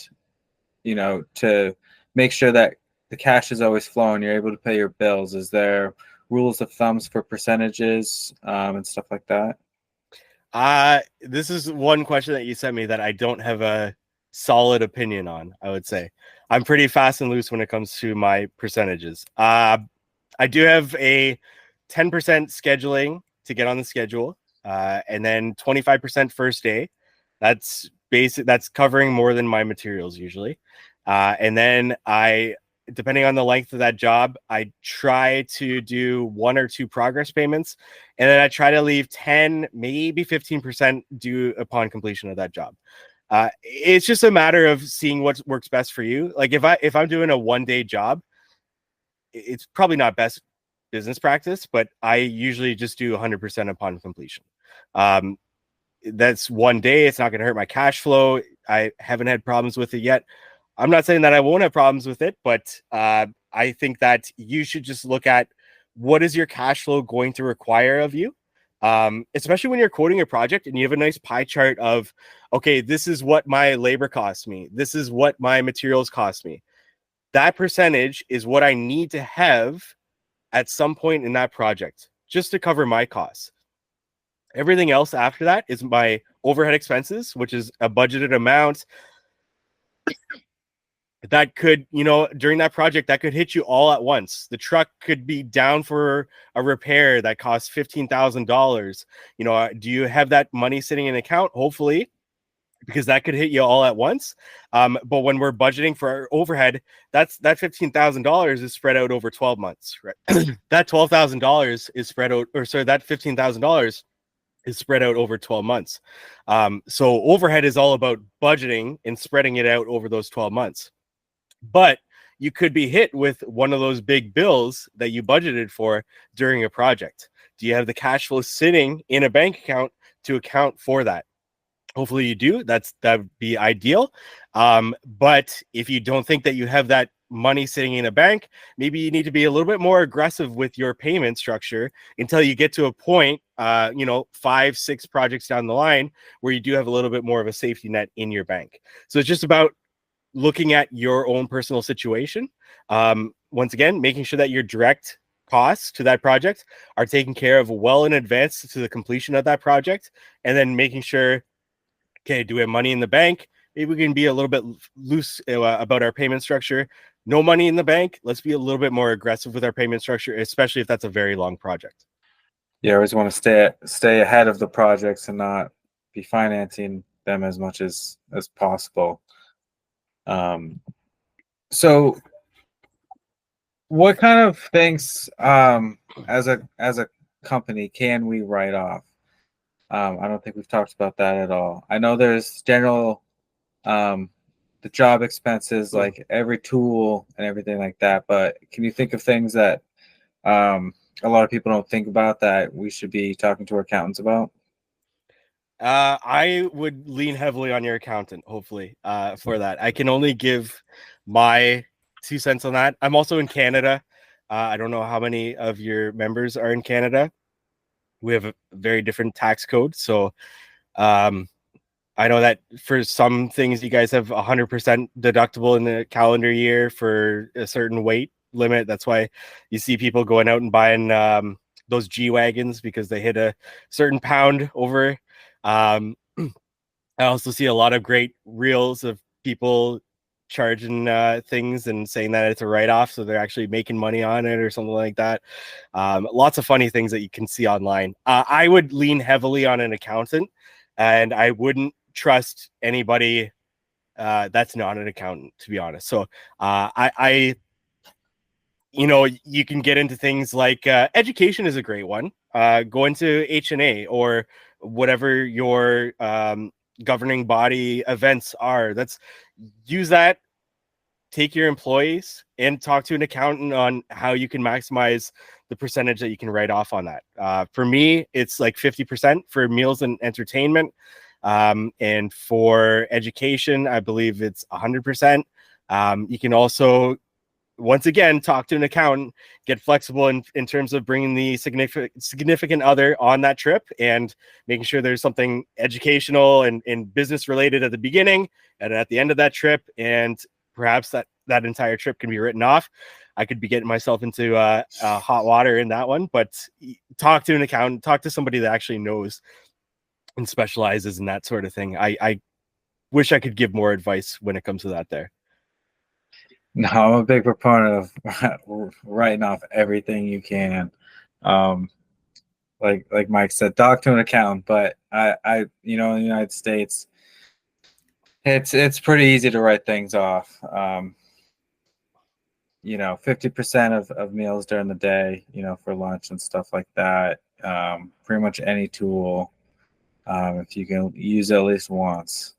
to make sure that the cash is always flowing, you're able to pay your bills? Is there rules of thumbs for percentages and stuff like that? This is one question that you sent me that I don't have a solid opinion on. I would say I'm pretty fast and loose when it comes to my percentages. I do have a 10% scheduling to get on the schedule, and then 25% first day. That's basic. That's covering more than my materials usually. And then depending on the length of that job, I try to do 1 or 2 progress payments, and then I try to leave 10, maybe 15% due upon completion of that job. It's just a matter of seeing what works best for you. Like if I'm doing a 1-day job, it's probably not best business practice, but I usually just do 100% upon completion. That's 1 day. It's not going to hurt my cash flow. I haven't had problems with it yet. I'm not saying that I won't have problems with it, but I think that you should just look at what is your cash flow going to require of you, especially when you're quoting a project and you have a nice pie chart of, okay, this is what my labor costs me. This is what my materials cost me. that percentage is what I need to have at some point in that project just to cover my costs. Everything else after that is my overhead expenses, which is a budgeted amount that could, during that project, that could hit you all at once. The truck could be down for a repair that costs $15,000. Do you have that money sitting in an account? Hopefully, because that could hit you all at once. But when we're budgeting for our overhead, that $15,000 is spread out over 12 months, right? That $12,000 is spread out, that $15,000 is spread out over 12 months. So overhead is all about budgeting and spreading it out over those 12 months. But you could be hit with one of those big bills that you budgeted for during a project. Do you have the cash flow sitting in a bank account to account for that? Hopefully you do. That would be ideal. But if you don't think that you have that money sitting in a bank, maybe you need to be a little bit more aggressive with your payment structure until you get to a point, 5-6 projects down the line where you do have a little bit more of a safety net in your bank. So it's just about looking at your own personal situation. Once again, making sure that your direct costs to that project are taken care of well in advance to the completion of that project, and then making sure, okay, do we have money in the bank? Maybe we can be a little bit loose about our payment structure. No money in the bank. Let's be a little bit more aggressive with our payment structure, especially if that's a very long project. Yeah, I always want to stay ahead of the projects and not be financing them as much as possible. So what kind of things as a company can we write off? I don't think we've talked about that at all. I know there's general the job expenses, like every tool and everything like that, but can you think of things that a lot of people don't think about that we should be talking to our accountants about? I would lean heavily on your accountant, hopefully, for that. I can only give my 2 cents on that. I'm also in Canada. I don't know how many of your members are in Canada. We have a very different tax code. So I know that for some things, you guys have 100% deductible in the calendar year for a certain weight limit. That's why you see people going out and buying those G-Wagons because they hit a certain pound over. I also see a lot of great reels of people charging things and saying that it's a write-off, so they're actually making money on it or something like that. Lots of funny things that you can see online. I would lean heavily on an accountant, and I wouldn't trust anybody that's not an accountant, to be honest. So I you can get into things like education is a great one. Go into H&A or whatever your governing body events are. Use that, take your employees and talk to an accountant on how you can maximize the percentage that you can write off on that. For me, it's like 50% for meals and entertainment. And for education, I believe it's 100%. You can also, once again, talk to an accountant, get flexible in terms of bringing the significant other on that trip and making sure there's something educational and business related at the beginning and at the end of that trip. And perhaps that entire trip can be written off. I could be getting myself into hot water in that one, but talk to an accountant, talk to somebody that actually knows and specializes in that sort of thing. I wish I could give more advice when it comes to that there. No, I'm a big proponent of writing off everything you can. Like Mike said, talk to an accountant, but I in the United States, it's pretty easy to write things off. 50% of meals during the day, for lunch and stuff like that. Pretty much any tool, if you can use it at least once,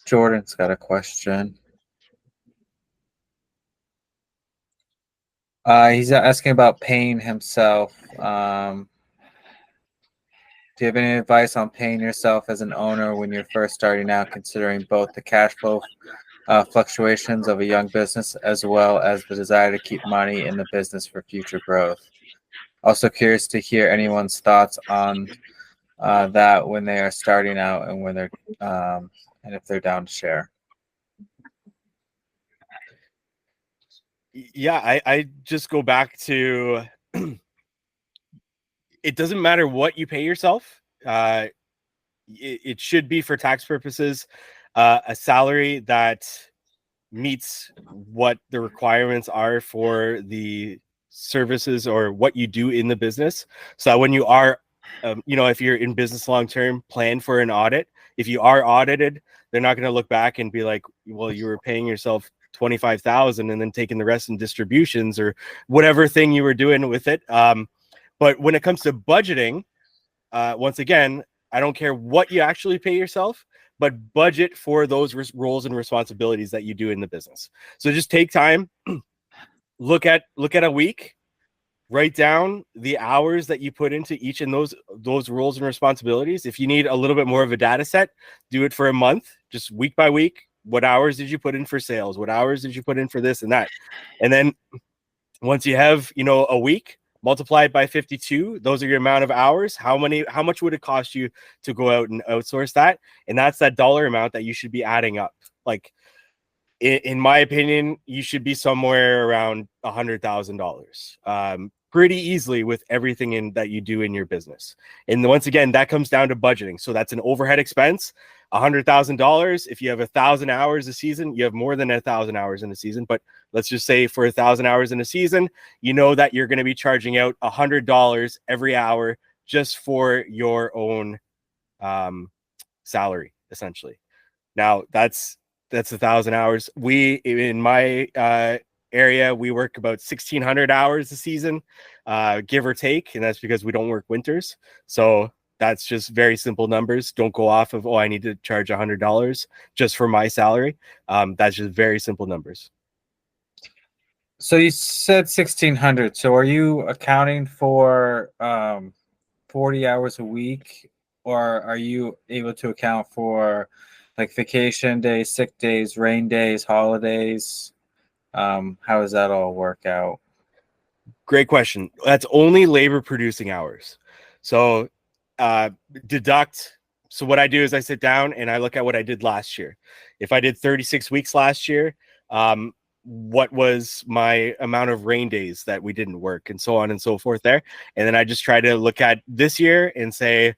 Jordan's got a question. He's asking about paying himself. Do you have any advice on paying yourself as an owner when you're first starting out, considering both the cash flow fluctuations of a young business as well as the desire to keep money in the business for future growth? Also curious to hear anyone's thoughts on that when they are starting out and when they're and if they're down to share. Yeah, I just go back to it doesn't matter what you pay yourself. It should be, for tax purposes, a salary that meets what the requirements are for the services or what you do in the business. So when you are, if you're in business long term, plan for an audit. If you are audited, they're not going to look back and be like, well, you were paying yourself 25,000 and then taking the rest in distributions or whatever thing you were doing with it. But when it comes to budgeting, once again, I don't care what you actually pay yourself, but budget for those roles and responsibilities that you do in the business. So just take time, look at a week, write down the hours that you put into each of those roles and responsibilities. If you need a little bit more of a data set, do it for a month, just week by week. What hours did you put in for sales? What hours did you put in for this and that? And then once you have, a week, multiply it by 52. Those are your amount of hours. How much would it cost you to go out and outsource that? And that's that dollar amount that you should be adding up. Like, in my opinion, you should be somewhere around $100,000, pretty easily with everything that you do in your business. And once again, that comes down to budgeting. So that's an overhead expense, $100,000. If you have 1,000 hours a season, you have more than 1,000 hours in a season. But let's just say for 1,000 hours in a season, you know that you're going to be charging out $100 every hour just for your own salary, essentially. Now that's 1,000 hours. We, in my area, we work about 1,600 hours a season, give or take, and that's because we don't work winters. So that's just very simple numbers. Don't go off of, I need to charge $100 just for my salary. That's just very simple numbers. So you said 1,600. So are you accounting for 40 hours a week, or are you able to account for like vacation days, sick days, rain days, holidays? How does that all work out? Great question. That's only labor producing hours. So deduct. So what I do is I sit down and I look at what I did last year. If I did 36 weeks last year, what was my amount of rain days that we didn't work, and so on and so forth there. And then I just try to look at this year and say,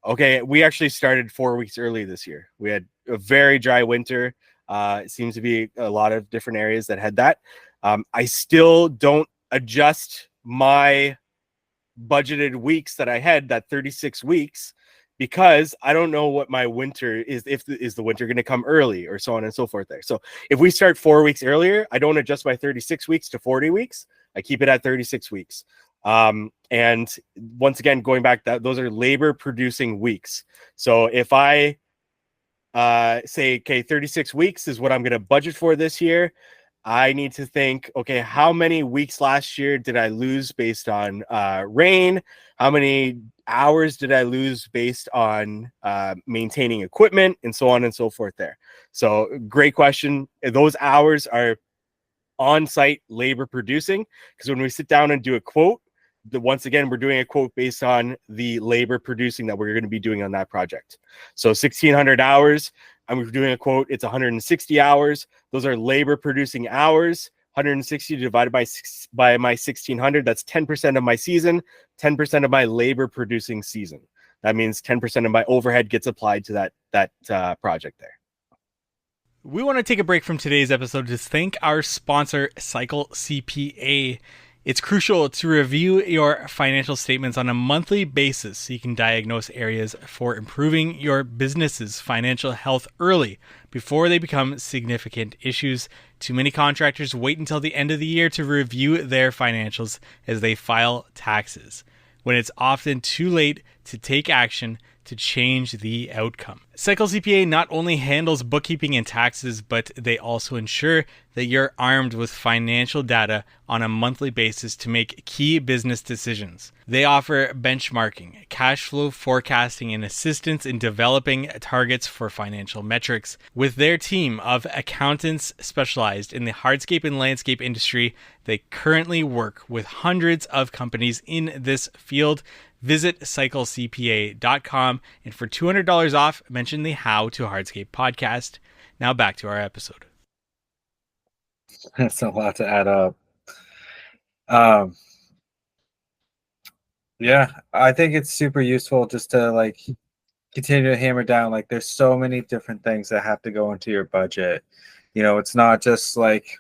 okay, we actually started 4 weeks early this year. We had a very dry winter. It seems to be a lot of different areas that had that. I still don't adjust my budgeted weeks that I had, that 36 weeks, because I don't know what my winter is. Is the winter going to come early, or so on and so forth there. So if we start 4 weeks earlier, I don't adjust my 36 weeks to 40 weeks. I keep it at 36 weeks. And once again, going back, those are labor producing weeks. So if I say, okay, 36 weeks is what I'm going to budget for this year, I need to think, okay, how many weeks last year did I lose based on rain? How many hours did I lose based on maintaining equipment, and so on and so forth there. So great question. Those hours are on-site labor producing, because when we sit down and do a quote, once again, we're doing a quote based on the labor producing that we're going to be doing on that project. So 1,600 hours, I'm doing a quote, it's 160 hours. Those are labor producing hours. 160 divided by my 1,600, that's 10% of my season, 10% of my labor producing season. That means 10% of my overhead gets applied to that project there. We want to take a break from today's episode to thank our sponsor, Cycle CPA. It's crucial to review your financial statements on a monthly basis so you can diagnose areas for improving your business's financial health early before they become significant issues. Too many contractors wait until the end of the year to review their financials as they file taxes, when it's often too late to take action to change the outcome. Cycle CPA not only handles bookkeeping and taxes, but they also ensure that you're armed with financial data on a monthly basis to make key business decisions. They offer benchmarking, cash flow forecasting, and assistance in developing targets for financial metrics. With their team of accountants specialized in the hardscape and landscape industry, they currently work with hundreds of companies in this field. Visit cyclecpa.com, and for $200 off, mention the How to Hardscape podcast. Now back to our episode. That's a lot to add up. Um, yeah, I think it's super useful just to like continue to hammer down. Like, there's so many different things that have to go into your budget. It's not just like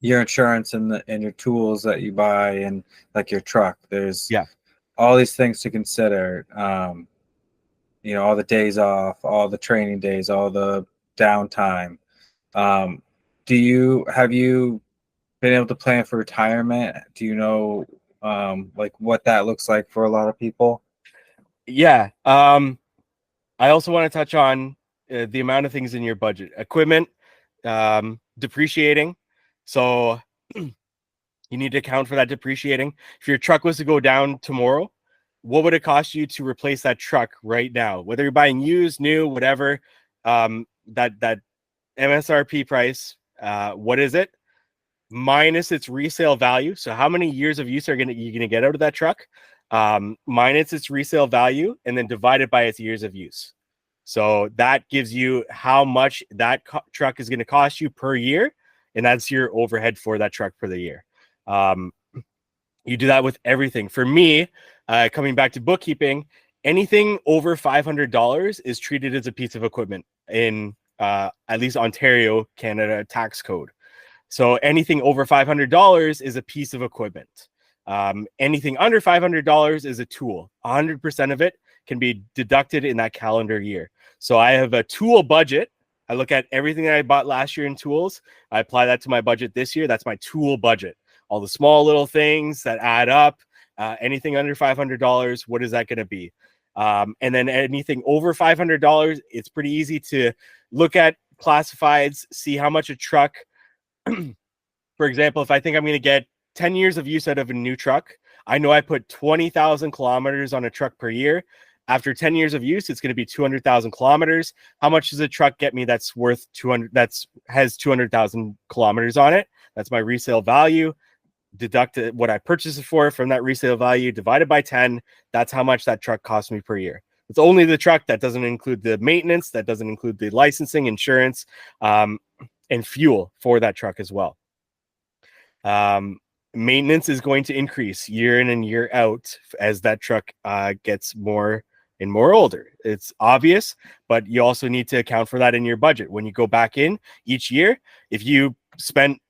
your insurance and your tools that you buy and like your truck. There's Yeah. all these things to consider. All the days off, all the training days, all the downtime. Have you been able to plan for retirement? Do you know like what that looks like for a lot of people? Yeah. I also want to touch on the amount of things in your budget. Equipment, depreciating. So you need to account for that depreciating. If your truck was to go down tomorrow, what would it cost you to replace that truck right now? Whether you're buying used, new, whatever, that MSRP price, what is it? Minus its resale value. So how many years of use are you gonna get out of that truck? Minus its resale value, and then divided by its years of use. So that gives you how much that truck is going to cost you per year, and that's your overhead for that truck for the year. You do that with everything. For me, coming back to bookkeeping, anything over $500 is treated as a piece of equipment in at least Ontario, Canada tax code. So anything over $500 is a piece of equipment. Anything under $500 is a tool. 100% of it can be deducted in that calendar year. So I have a tool budget. I look at everything that I bought last year in tools. I apply that to my budget this year. That's my tool budget. All the small little things that add up. Anything under $500, what is that going to be? And then anything over $500, it's pretty easy to look at classifieds, see how much a truck. For example, if I think I'm going to get 10 years of use out of a new truck, I know I put 20,000 kilometers on a truck per year. After 10 years of use, it's going to be 200,000 kilometers. How much does a truck get me that's worth 200, has 200,000 kilometers on it? That's my resale value. Deduct what I purchased it for from that resale value, divided by 10. That's how much that truck costs me per year. It's only the truck. That doesn't include the maintenance. That doesn't include the licensing, insurance, and fuel for that truck as well. Maintenance is going to increase year in and year out as that truck gets more and more older. It's obvious, but you also need to account for that in your budget. When you go back in each year, if you spent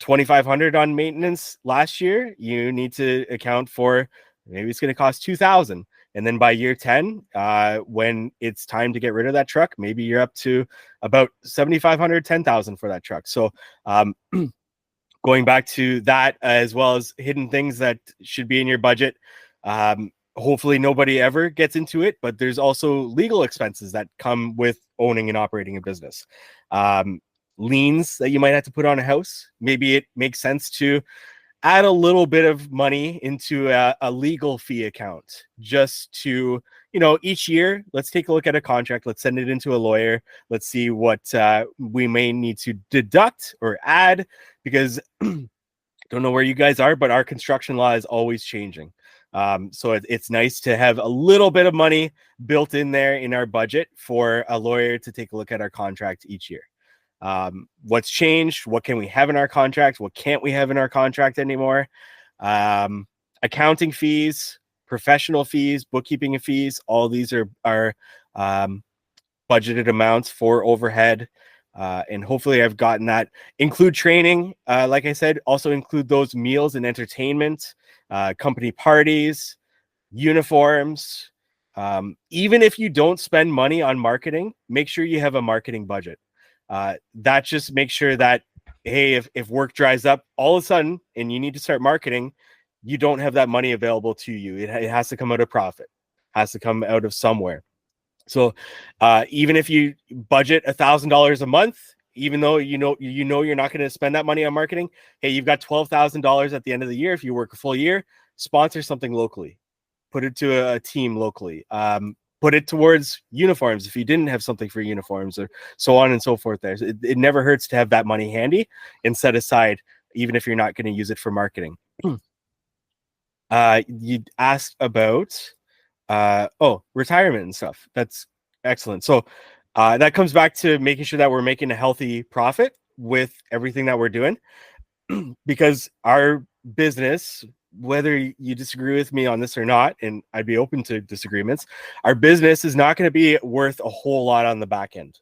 $2,500 on maintenance last year, you need to account for maybe it's going to cost $2,000. And then by year 10, when it's time to get rid of that truck, maybe you're up to about $7,500, $10,000 for that truck. So going back to that, as well as hidden things that should be in your budget. Hopefully nobody ever gets into it, but there's also legal expenses that come with owning and operating a business. Liens that you might have to put on a house. Maybe it makes sense to add a little bit of money into a legal fee account just to, each year, let's take a look at a contract. Let's send it into a lawyer. Let's see what we may need to deduct or add, because don't know where you guys are, but our construction law is always changing. So it's nice to have a little bit of money built in there in our budget for a lawyer to take a look at our contract each year. What's changed? What can we have in our contract? What can't we have in our contract anymore? Accounting fees, professional fees, bookkeeping fees, all these are budgeted amounts for overhead. And hopefully I've gotten that. Include training. Like I said, also include those meals and entertainment, company parties, uniforms. Even if you don't spend money on marketing, make sure you have a marketing budget. That just makes sure that, hey, if work dries up all of a sudden and you need to start marketing, you don't have that money available to you. It has to come out of profit, has to come out of somewhere. So even if you budget $1,000 a month, even though you know you're not going to spend that money on marketing, hey, you've got $12,000 at the end of the year. If you work a full year, sponsor something locally, put it to a team locally, put it towards uniforms if you didn't have something for uniforms, or so on and so forth. There, it never hurts to have that money handy and set aside, even if you're not going to use it for marketing. You asked about retirement and stuff. That's excellent. So that comes back to making sure that we're making a healthy profit with everything that we're doing. because our business, whether you disagree with me on this or not, and I'd be open to disagreements, our business is not going to be worth a whole lot on the back end,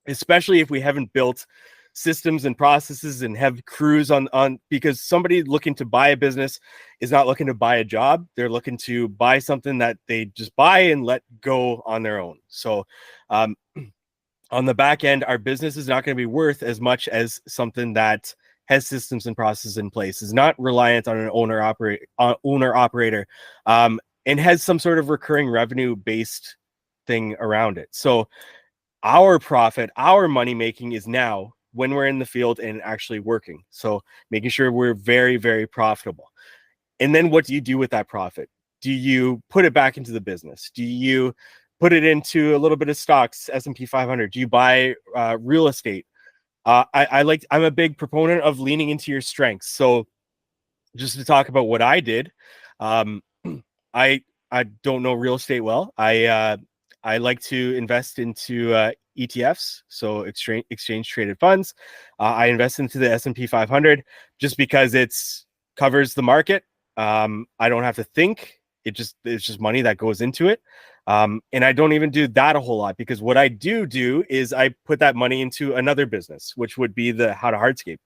especially if we haven't built systems and processes and have crews on because somebody looking to buy a business is not looking to buy a job. They're looking to buy something that they just buy and let go on their own. So on the back end, our business is not going to be worth as much as something that has systems and processes in place, is not reliant on an owner operator, and has some sort of recurring revenue based thing around it. So our profit, our money making is now when we're in the field and actually working. So making sure we're very, very profitable. And then what do you do with that profit? Do you put it back into the business? Do you put it into a little bit of stocks, S&P 500? Do you buy real estate? I'm a big proponent of leaning into your strengths. So just to talk about what I did, I don't know real estate well. I like to invest into ETFs, so exchange traded funds. I invest into the S&P 500 just because it's covers the market. I don't have to think. It's just money that goes into it. And I don't even do that a whole lot, because what I do is I put that money into another business, which would be the How to Hardscape,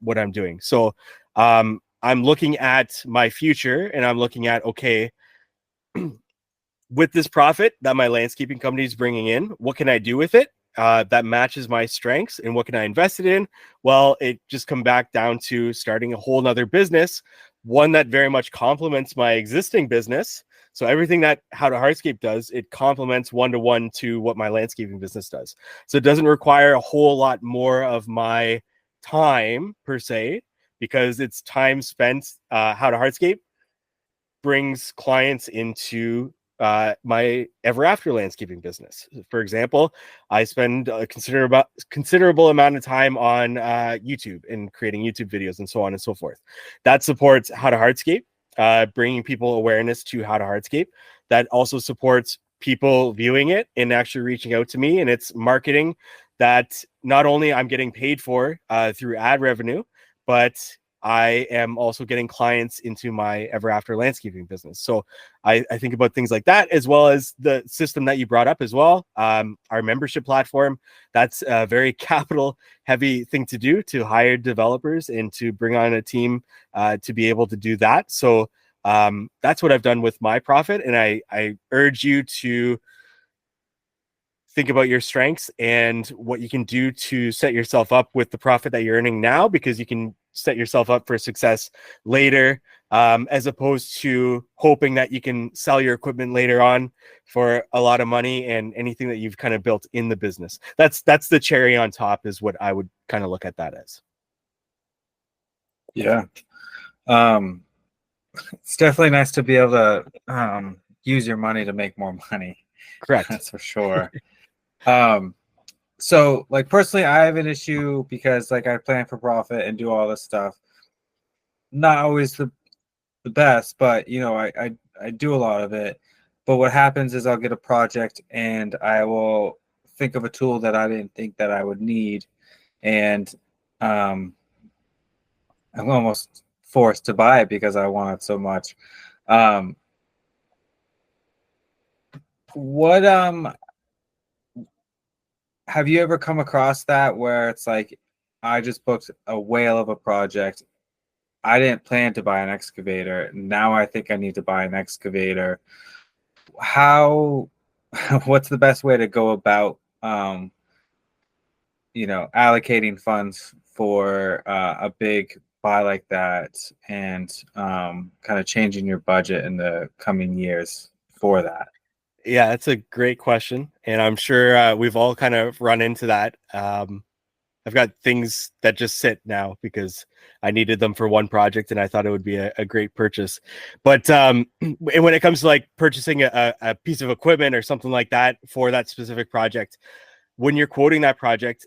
what I'm doing. So I'm looking at my future, and I'm looking at, okay, with this profit that my landscaping company is bringing in, what can I do with it that matches my strengths, and what can I invest it in? Well, it just come back down to starting a whole nother business, one that very much complements my existing business. So everything that How to Hardscape does, it complements one-to-one to what my landscaping business does. So it doesn't require a whole lot more of my time per se, because it's time spent. How to Hardscape brings clients into my Ever After landscaping business. For example, I spend a considerable amount of time on YouTube and creating YouTube videos and so on and so forth. That supports How to Hardscape, bringing people awareness to How to Hardscape. That also supports people viewing it and actually reaching out to me. And it's marketing that not only I'm getting paid for through ad revenue, but I am also getting clients into my Ever After landscaping business. So I think about things like that, as well as the system that you brought up as well. Our membership platform, that's a very capital heavy thing to do, to hire developers and to bring on a team to be able to do that. So that's what I've done with my profit. And I urge you to think about your strengths and what you can do to set yourself up with the profit that you're earning now, because you can set yourself up for success later, as opposed to hoping that you can sell your equipment later on for a lot of money and anything that you've kind of built in the business. That's the cherry on top, is what I would kind of look at that as. Yeah. It's definitely nice to be able to use your money to make more money. Correct. That's for sure. So like personally, I have an issue because like I plan for profit and do all this stuff. Not always the best, but you know, I do a lot of it. But what happens is I'll get a project and I will think of a tool that I didn't think that I would need, and I'm almost forced to buy it because I want it so much. What have you ever come across that where it's like, I just booked a whale of a project. I didn't plan to buy an excavator. Now I think I need to buy an excavator. What's the best way to go about, allocating funds for a big buy like that, and kind of changing your budget in the coming years for that? Yeah, that's a great question. And I'm sure we've all kind of run into that. I've got things that just sit now because I needed them for one project and I thought it would be a great purchase. But when it comes to like purchasing a piece of equipment or something like that for that specific project, when you're quoting that project,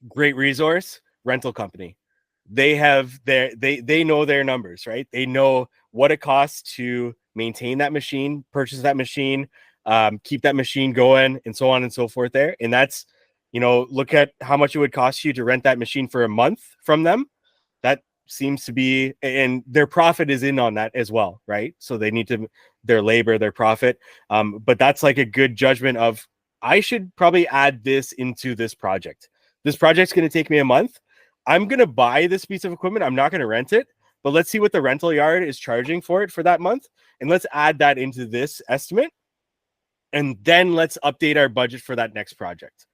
great resource, rental company. They have they know their numbers, right? They know what it costs to maintain that machine, purchase that machine, keep that machine going, and so on and so forth there. And that's, look at how much it would cost you to rent that machine for a month from them seems to be, and their profit is in on that as well, right? So they need to, their labor, their profit. But that's like a good judgment of, I should probably add this into this project. This project's going to take me a month. I'm going to buy this piece of equipment. I'm not going to rent it, but let's see what the rental yard is charging for it for that month. And let's add that into this estimate. And then let's update our budget for that next project.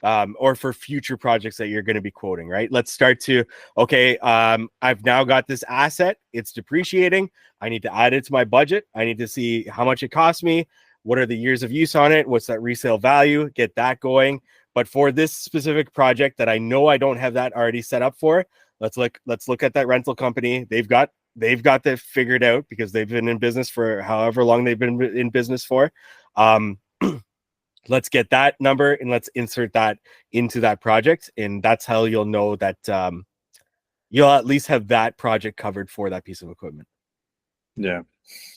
Or for future projects that you're going to be quoting, right? Let's start to, okay, I've now got this asset. It's depreciating. I need to add it to my budget. I need to see how much it costs me. What are the years of use on it? What's that resale value? Get that going. But for this specific project that I know I don't have that already set up for, let's look at that rental company. They've got that figured out because they've been in business for however long they've been in business for. Let's get that number and let's insert that into that project. And that's how you'll know that you'll at least have that project covered for that piece of equipment. Yeah.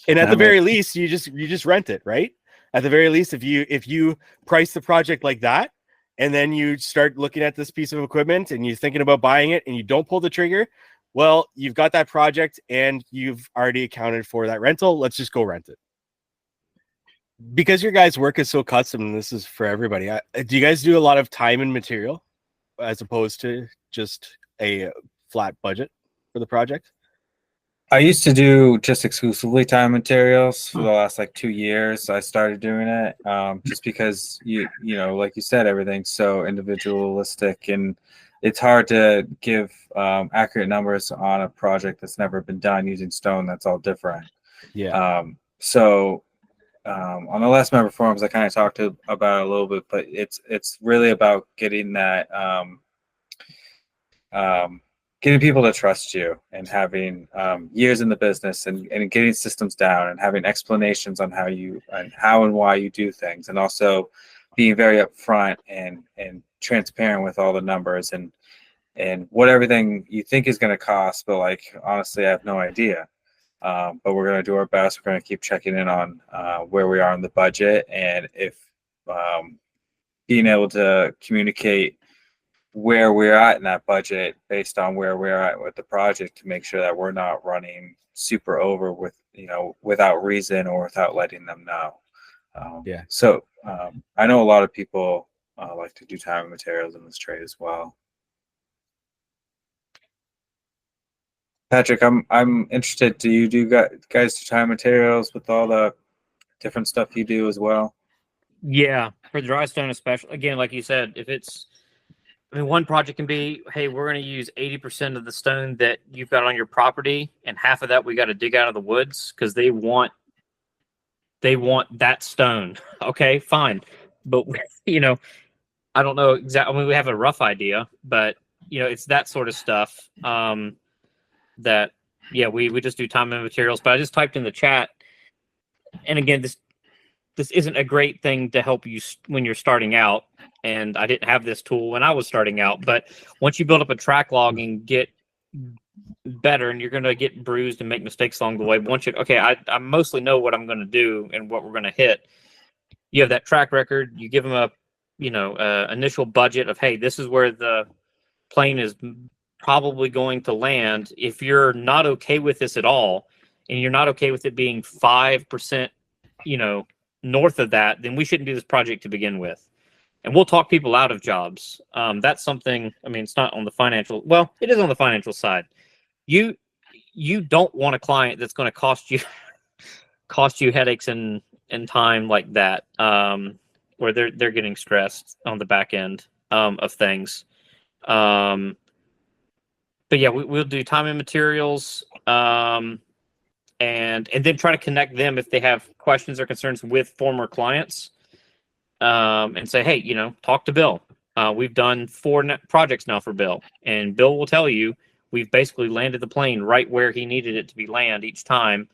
And at the very least, you just rent it, right? At the very least, if you price the project like that, and then you start looking at this piece of equipment and you're thinking about buying it and you don't pull the trigger, well, you've got that project and you've already accounted for that rental. Let's just go rent it. Because your guys' work is so custom, and this is for everybody. Do you guys do a lot of time and material as opposed to just a flat budget for the project? I used to do just exclusively time materials for the last like 2 years. I started doing it just because you know, like you said, everything's so individualistic, and it's hard to give accurate numbers on a project that's never been done using stone. That's all different. Yeah. On the last member forums, I kind of talked about it a little bit, but it's really about getting that getting people to trust you and having years in the business and getting systems down and having explanations on how and why you do things, and also being very upfront and transparent with all the numbers and what everything you think is going to cost, but like honestly, I have no idea. But we're going to do our best. We're going to keep checking in on where we are in the budget, and if being able to communicate where we're at in that budget based on where we're at with the project to make sure that we're not running super over without reason or without letting them know. So I know a lot of people like to do time and materials in this trade as well. Patrick, I'm interested. Do you guys do time materials with all the different stuff you do as well? Yeah, for the dry stone, especially. Again, like you said, one project can be, hey, we're going to use 80% of the stone that you've got on your property, and half of that we got to dig out of the woods because they want that stone. Okay, fine, but I don't know exactly. I mean, we have a rough idea, but it's that sort of stuff. That we just do time and materials. But I just typed in the chat, and again, this isn't a great thing to help you when you're starting out, and I didn't have this tool when I was starting out. But once you build up a track log and get better, and you're going to get bruised and make mistakes along the way, I mostly know what I'm going to do and what we're going to hit. You have that track record. You give them a initial budget of, hey, this is where the plane is probably going to land. If you're not okay with this at all, and you're not okay with it being 5%, north of that, then we shouldn't do this project to begin with. And we'll talk people out of jobs. That's something, I mean, it's not on the financial, well, it is on the financial side. You don't want a client that's going to cost you headaches and time like that, where they're getting stressed on the back end of things. But yeah, we'll do time and materials, and then try to connect them if they have questions or concerns with former clients, and say, hey, talk to Bill. We've done 4 projects now for Bill, and Bill will tell you we've basically landed the plane right where he needed it to be land each time.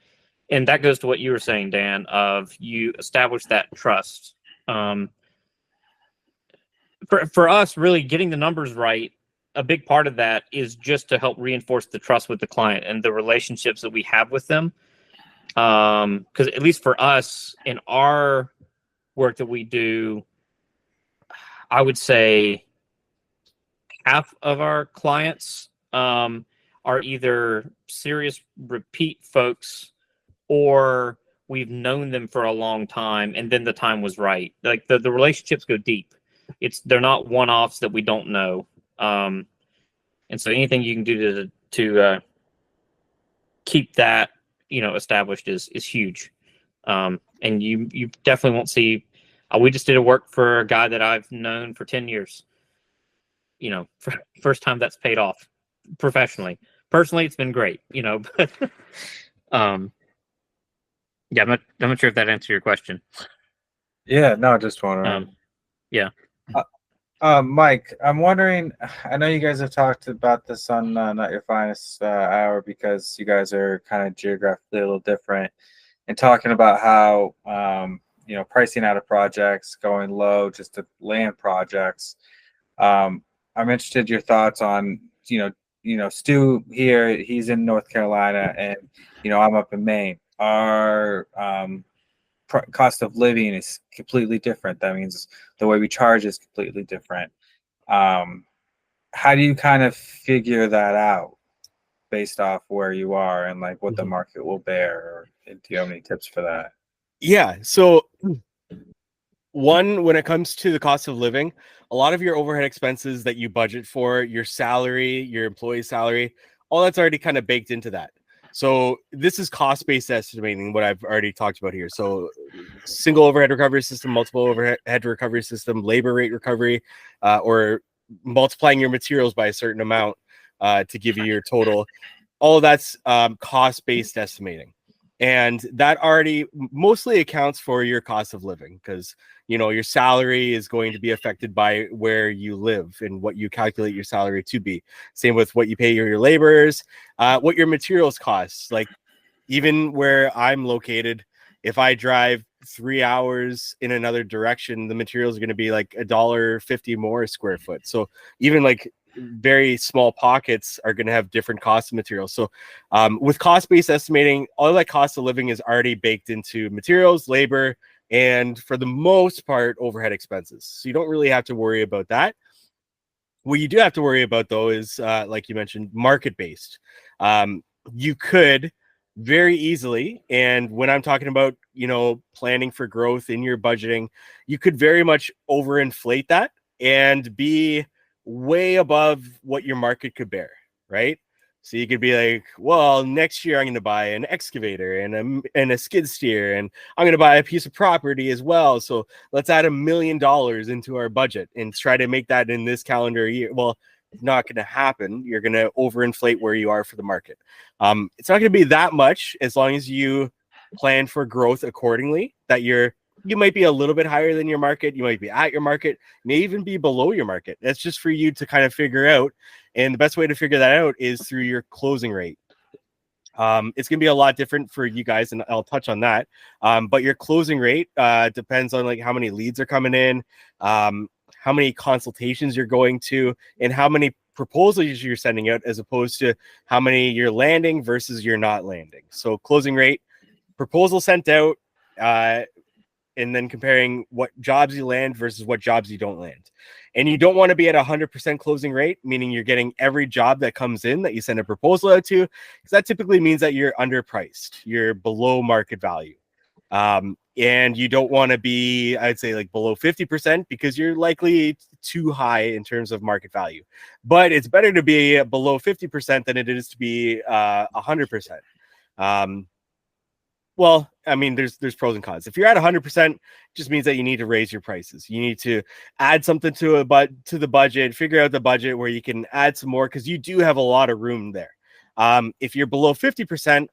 And that goes to what you were saying, Dan, of you establish that trust. For us, really getting the numbers right, a big part of that is just to help reinforce the trust with the client and the relationships that we have with them. Because at least for us in our work that we do, I would say half of our clients are are either serious repeat folks or we've known them for a long time and then the time was right. Like the relationships go deep. They're not one-offs that we don't know. And so anything you can do to keep that, established is huge. And you definitely won't see. We just did a work for a guy that I've known for 10 years. First time that's paid off professionally. Personally, it's been great. But yeah, I'm not sure if that answered your question. Yeah, no, just wondering. Yeah. Mike, I'm wondering, I know you guys have talked about this on Not Your Finest Hour because you guys are kind of geographically a little different, and talking about how, pricing out of projects, going low just to land projects. I'm interested in your thoughts on, Stu here, he's in North Carolina, and, I'm up in Maine. Our cost of living is completely different. That means the way we charge is completely different. How do you kind of figure that out based off where you are and like what the market will bear? Or do you have any tips for that? Yeah. So one, when it comes to the cost of living, a lot of your overhead expenses that you budget for, your salary, your employee salary, all that's already kind of baked into that. So this is cost-based estimating, what I've already talked about here. So single overhead recovery system, multiple overhead recovery system, labor rate recovery, or multiplying your materials by a certain amount to give you your total. All of that's cost-based estimating. And that already mostly accounts for your cost of living because, your salary is going to be affected by where you live and what you calculate your salary to be. Same with what you pay your laborers, what your materials costs. Like even where I'm located, if I drive 3 hours in another direction, the materials are going to be like $1.50 more a square foot. So even like very small pockets are going to have different costs of materials. So with cost-based estimating, all that cost of living is already baked into materials, labor, and for the most part, overhead expenses. So you don't really have to worry about that. What you do have to worry about, though, is like you mentioned, market-based. You could very easily, and when I'm talking about, planning for growth in your budgeting, you could very much overinflate that and be way above what your market could bear, right? So you could be like, well, next year I'm going to buy an excavator and a skid steer, and I'm going to buy a piece of property as well. So let's add $1 million into our budget and try to make that in this calendar year. Well, it's not going to happen. You're going to overinflate where you are for the market. It's not going to be that much as long as you plan for growth accordingly, that you might be a little bit higher than your market. You might be at your market, may even be below your market. That's just for you to kind of figure out. And the best way to figure that out is through your closing rate. It's going to be a lot different for you guys, and I'll touch on that. But your closing rate depends on like how many leads are coming in, how many consultations you're going to, and how many proposals you're sending out, as opposed to how many you're landing versus you're not landing. So closing rate, proposal sent out, and then comparing what jobs you land versus what jobs you don't land. And you don't want to be at 100% closing rate, meaning you're getting every job that comes in that you send a proposal out to, because that typically means that you're underpriced. You're below market value. And you don't want to be, I'd say, like below 50% because you're likely too high in terms of market value. But it's better to be below 50% than it is to be 100%. Well, I mean, there's pros and cons. If you're at 100%, it just means that you need to raise your prices. You need to add something to the budget, figure out the budget where you can add some more, because you do have a lot of room there. If you're below 50%,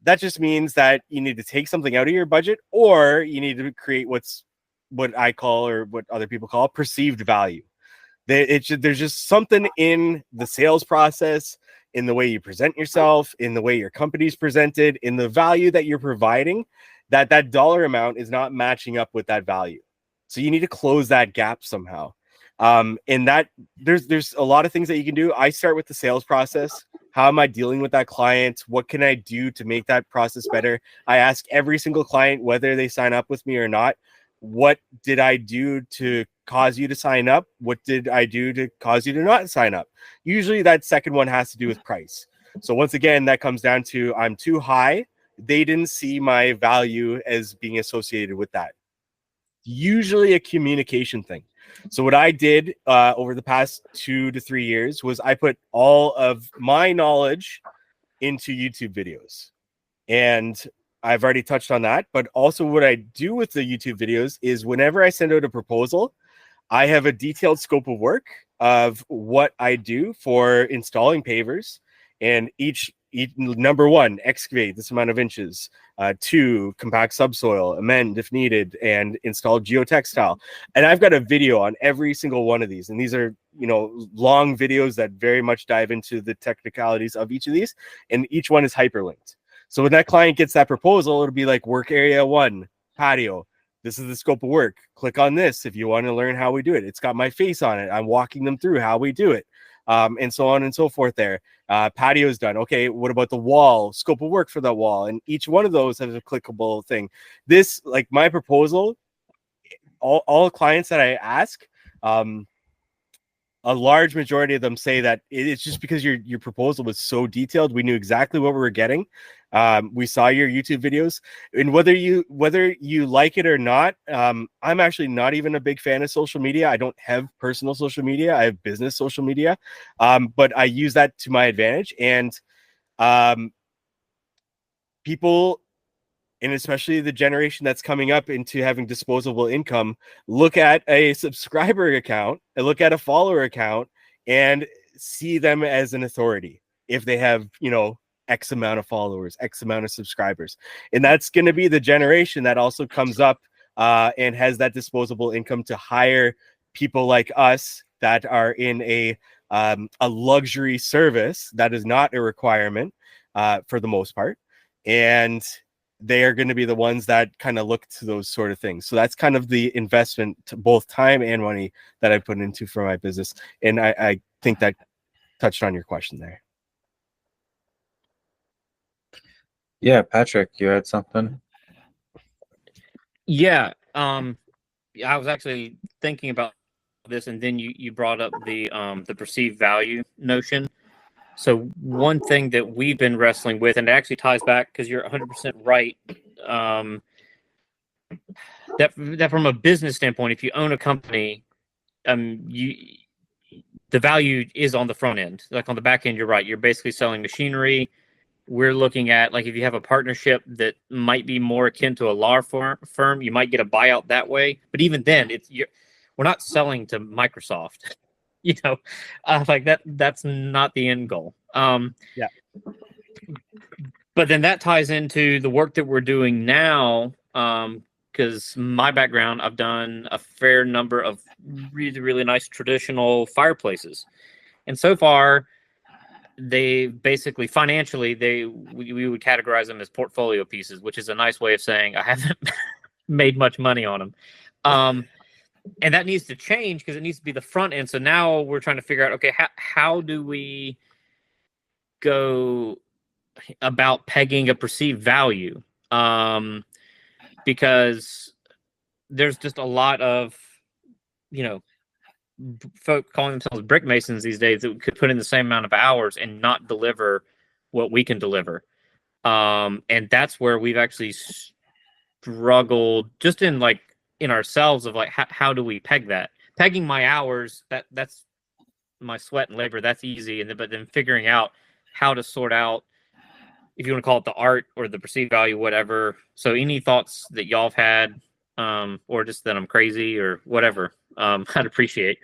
that just means that you need to take something out of your budget, or you need to create what I call, or what other people call, perceived value. There's just something in the sales process, in the way you present yourself, in the way your company's presented, in the value that you're providing, that dollar amount is not matching up with that value. So you need to close that gap somehow. And that there's a lot of things that you can do. I start with the sales process. How am I dealing with that client? What can I do to make that process better? I ask every single client, whether they sign up with me or not, what did I do to cause you to sign up? What did I do to cause you to not sign up? Usually that second one has to do with price. So once again, that comes down to I'm too high. They didn't see my value as being associated with that. Usually a communication thing. So what I did over the past 2 to 3 years was I put all of my knowledge into YouTube videos. And I've already touched on that. But also what I do with the YouTube videos is whenever I send out a proposal, I have a detailed scope of work of what I do for installing pavers, and each number 1, excavate this amount of inches, 2, compact subsoil, amend if needed, and install geotextile. And I've got a video on every single one of these, and these are, you know, long videos that very much dive into the technicalities of each of these, and each one is hyperlinked. So when that client gets that proposal, it'll be like work area 1, patio. This is the scope of work. Click on this if you want to learn how we do it. It's got my face on it. I'm walking them through how we do it, and so on and so forth there. Patio is done. Okay, what about the wall? Scope of work for that wall. And each one of those has a clickable thing. This, like my proposal, all clients that I ask, a large majority of them say that it's just because your proposal was so detailed. We knew exactly what we were getting. We saw your YouTube videos, and whether you like it or not, I'm actually not even a big fan of social media. I don't have personal social media. I have business social media, but I use that to my advantage. And people, and especially the generation that's coming up into having disposable income, look at a subscriber account and look at a follower account and see them as an authority if they have, you know, X amount of followers, X amount of subscribers. And that's going to be the generation that also comes up and has that disposable income to hire people like us that are in a luxury service that is not a requirement for the most part. And they are going to be the ones that kind of look to those sort of things. So that's kind of the investment, to both time and money, that I put into for my business. And I think that touched on your question there. Yeah, Patrick, you had something? Yeah. I was actually thinking about this, and then you brought up the perceived value notion. So one thing that we've been wrestling with, and it actually ties back because you're 100% right, that from a business standpoint, if you own a company, the value is on the front end. Like on the back end, you're right. You're basically selling machinery. We're looking at, like, if you have a partnership that might be more akin to a law firm, you might get a buyout that way. But even then, we're not selling to Microsoft. You know, like that's not the end goal. Yeah. But then that ties into the work that we're doing now, because my background, I've done a fair number of really, really nice traditional fireplaces. And so far, they basically, financially, we would categorize them as portfolio pieces, which is a nice way of saying I haven't made much money on them. And that needs to change because it needs to be the front end. So now we're trying to figure out, okay, how do we go about pegging a perceived value? Because there's just a lot of, you know, folk calling themselves brick masons these days that could put in the same amount of hours and not deliver what we can deliver. And that's where we've actually struggled just in ourselves of like, how do we peg that? Pegging my hours, that's my sweat and labor, that's easy. But then figuring out how to sort out, if you want to call it the art or the perceived value, whatever. So any thoughts that y'all have had, or just that I'm crazy or whatever, I'd appreciate.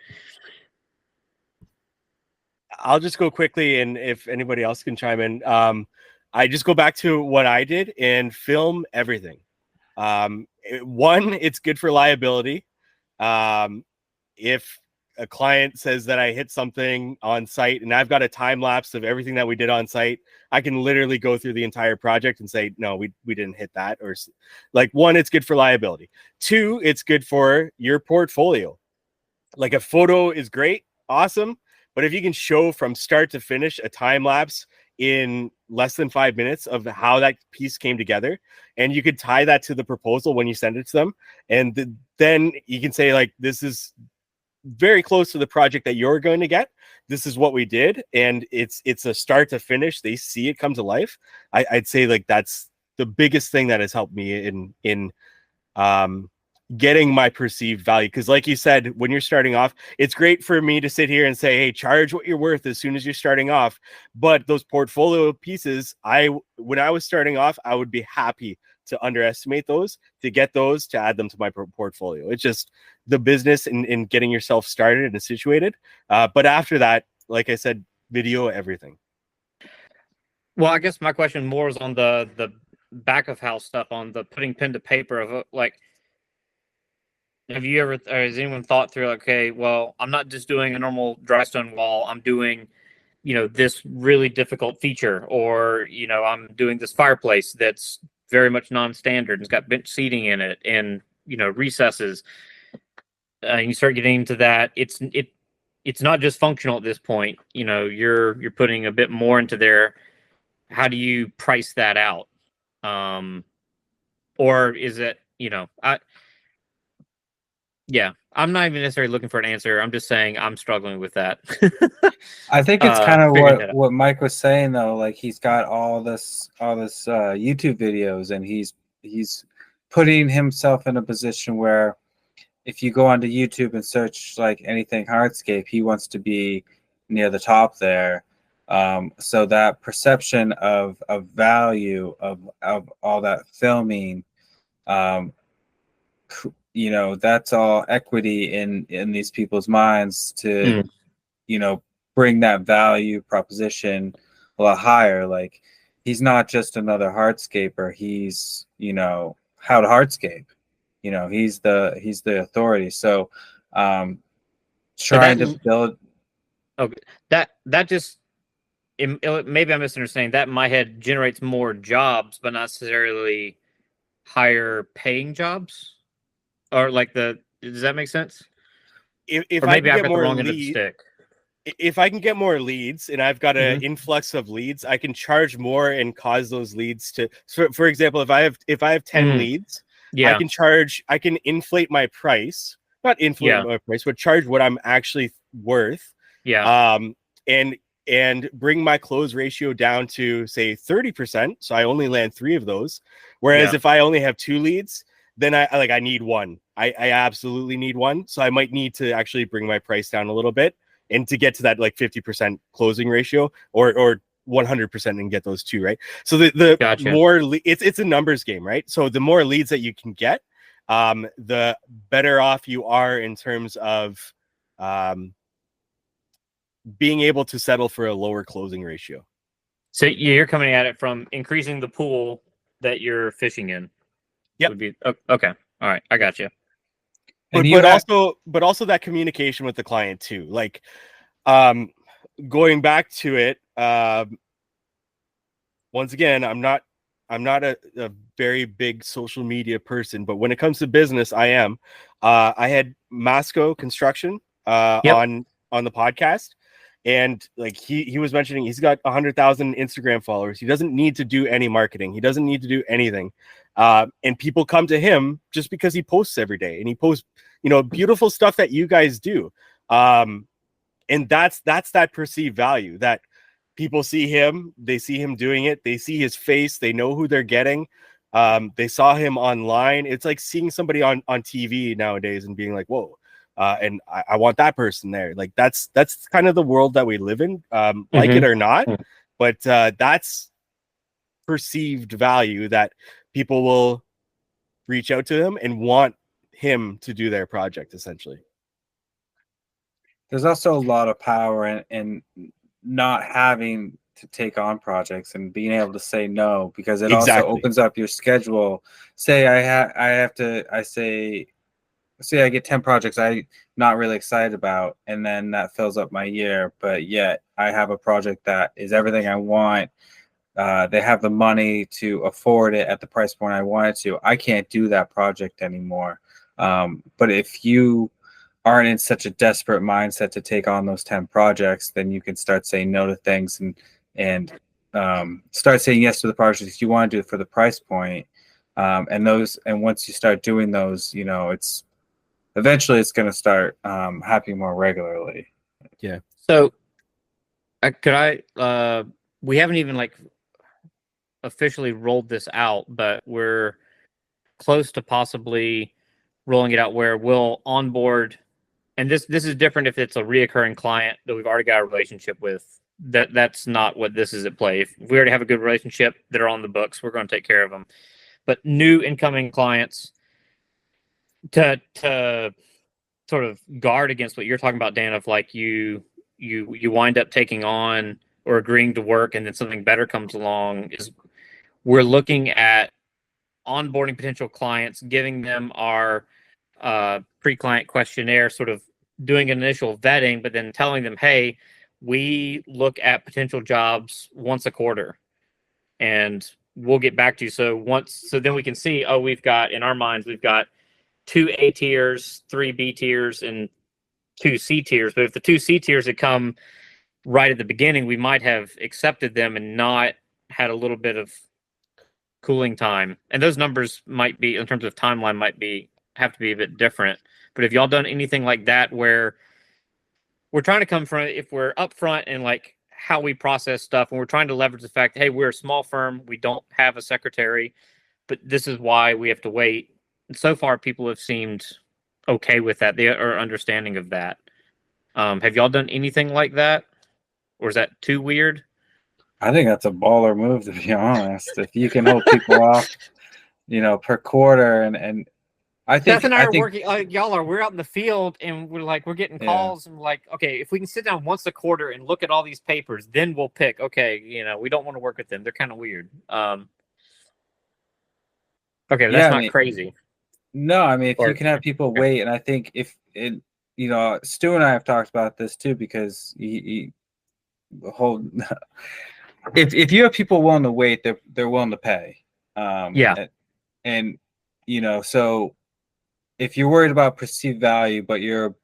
I'll just go quickly, and if anybody else can chime in, I just go back to what I did and film everything. One, it's good for liability. If a client says that I hit something on site and I've got a time lapse of everything that we did on site, I can literally go through the entire project and say, no, we didn't hit that. Or like, one, it's good for liability. Two, it's good for your portfolio. Like, a photo is great, awesome. But if you can show from start to finish a time lapse in less than 5 minutes of how that piece came together, and you could tie that to the proposal when you send it to them, and then you can say, like, this is very close to the project that you're going to get. This is what we did, and it's a start to finish. They see it come to life. I'd say like that's the biggest thing that has helped me in getting my perceived value. Because like you said, when you're starting off, it's great for me to sit here and say, hey, charge what you're worth as soon as you're starting off. But those portfolio pieces, when I was starting off, I would be happy to underestimate those, to get those, to add them to my portfolio. It's just the business in getting yourself started and situated. But after that, like I said, video everything. Well, I guess my question more is on the back of house stuff, on the putting pen to paper of like, have you ever, or has anyone thought through, like, okay, well, I'm not just doing a normal dry stone wall, I'm doing, this really difficult feature, or, I'm doing this fireplace that's very much non-standard, it's got bench seating in it and, recesses. And you start getting into that, it's not just functional at this point, you're putting a bit more into there. How do you price that out? Or is it, I'm not even necessarily looking for an answer. I'm just saying I'm struggling with that. I think it's kind of figuring what Mike was saying though. Like he's got all this YouTube videos, and he's putting himself in a position where if you go onto YouTube and search like anything hardscape, he wants to be near the top there. So that perception of value of all that filming, that's all equity in these people's minds to, bring that value proposition a lot higher. Like he's not just another hardscaper. He's, how to hardscape, he's the authority. So, trying to build. Okay. That just, maybe I'm misunderstanding. That in my head generates more jobs, but not necessarily higher paying jobs. Or like does that make sense? If or maybe I I've can got get the wrong more end of the stick. if I can get more leads and I've got an influx of leads, I can charge more and cause those leads to. So for example, if I have 10 leads, Yeah. I can inflate my price, not inflate my price, but charge what I'm actually worth. Yeah. And bring my close ratio down to say 30%. So I only land 3 of those. Whereas if I only have 2 leads, then I need 1. I absolutely need 1. So I might need to actually bring my price down a little bit and to get to that like 50% closing ratio or 100% and get those 2, right? So the Gotcha. more it's a numbers game, right? So the more leads that you can get, the better off you are in terms of being able to settle for a lower closing ratio. So you're coming at it from increasing the pool that you're fishing in. Yep. Would be okay. All right, I got you. But also that communication with the client too. Like going back to it, once again, I'm not a very big social media person, but when it comes to business, I am. I had Masco Construction on the podcast. And like he was mentioning, he's got 100,000 Instagram followers. He doesn't need to do any marketing. He doesn't need to do anything. And people come to him just because he posts every day, and he posts, beautiful stuff that you guys do. And that's that perceived value that people see him. They see him doing it. They see his face. They know who they're getting. They saw him online. It's like seeing somebody on TV nowadays and being like, whoa. And I want that person there. Like that's kind of the world that we live in, like it or not. But that's perceived value that people will reach out to him and want him to do their project, essentially. There's also a lot of power in not having to take on projects and being able to say no, because it also opens up your schedule. Say I get 10 projects I'm not really excited about, and then that fills up my year, but yet I have a project that is everything I want. They have the money to afford it at the price point I want it to. I can't do that project anymore. But if you aren't in such a desperate mindset to take on those 10 projects, then you can start saying no to things and start saying yes to the projects you want to do for the price point. And once you start doing those, eventually it's going to start happening more regularly. So, we haven't even like officially rolled this out, but we're close to possibly rolling it out where we'll onboard, and this is different if it's a reoccurring client that we've already got a relationship with. That's not what this is at play. If we already have a good relationship that are on the books, we're going to take care of them. But new incoming clients, to sort of guard against what you're talking about, Dan, of like you wind up taking on or agreeing to work and then something better comes along, is we're looking at onboarding potential clients, giving them our pre-client questionnaire, sort of doing an initial vetting, but then telling them, hey, we look at potential jobs once a quarter and we'll get back to you. So then we can see, oh, we've got, in our minds, we've got 2 A tiers, 3 B tiers, and 2 C tiers. But if the 2 C tiers had come right at the beginning, we might have accepted them and not had a little bit of cooling time. And those numbers might be, in terms of timeline, have to be a bit different. But if y'all done anything like that where we're trying to come from, if we're upfront in like how we process stuff, and we're trying to leverage the fact, hey, we're a small firm, we don't have a secretary, but this is why we have to wait. And so far, people have seemed okay with that. They are understanding of that. Have y'all done anything like that? Or is that too weird? I think that's a baller move, to be honest. If you can hold people off, per quarter, and I think Seth and I are working. We're out in the field, and we're getting calls, and like, okay, if we can sit down once a quarter and look at all these papers, then we'll pick. Okay, we don't want to work with them; they're kind of weird. Okay, that's not crazy. No, I mean, if you can have people wait, and I think if it, Stu and I have talked about this too, because he hold. If you have people willing to wait, they're willing to pay. And so if you're worried about perceived value, but you're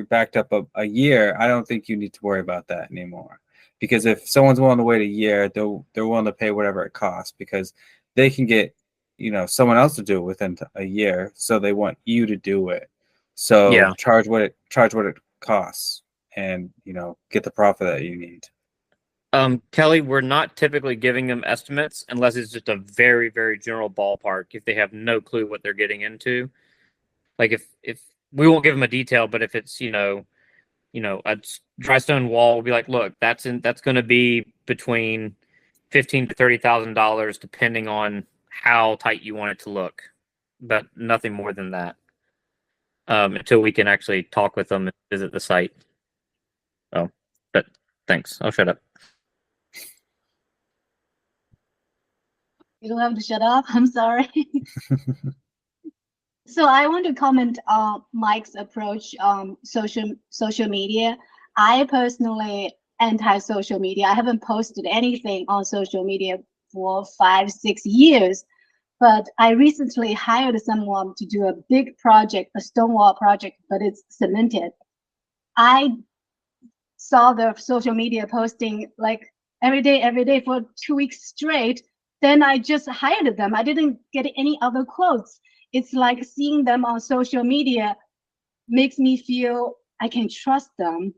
backed up a year, I don't think you need to worry about that anymore. Because if someone's willing to wait a year, they're willing to pay whatever it costs, because they can get someone else to do it within a year, so they want you to do it. So charge what it costs, and get the profit that you need. Kelly, we're not typically giving them estimates unless it's just a very, very general ballpark. If they have no clue what they're getting into, like if we won't give them a detail, but if it's a dry stone wall, we'll be like, look, that's going to be between $15,000 to $30,000, depending on how tight you want it to look, but nothing more than that. Until we can actually talk with them and visit the site. Oh, but thanks. I'll shut up. You don't have to shut up. I'm sorry. So I want to comment on Mike's approach on social media. I personally anti-social media. I haven't posted anything on social media for 5-6 years, but I recently hired someone to do a big project, a stonewall project, but it's cemented. I saw the social media posting like every day for 2 weeks straight. Then I just hired them. I didn't get any other quotes. It's like seeing them on social media makes me feel I can trust them.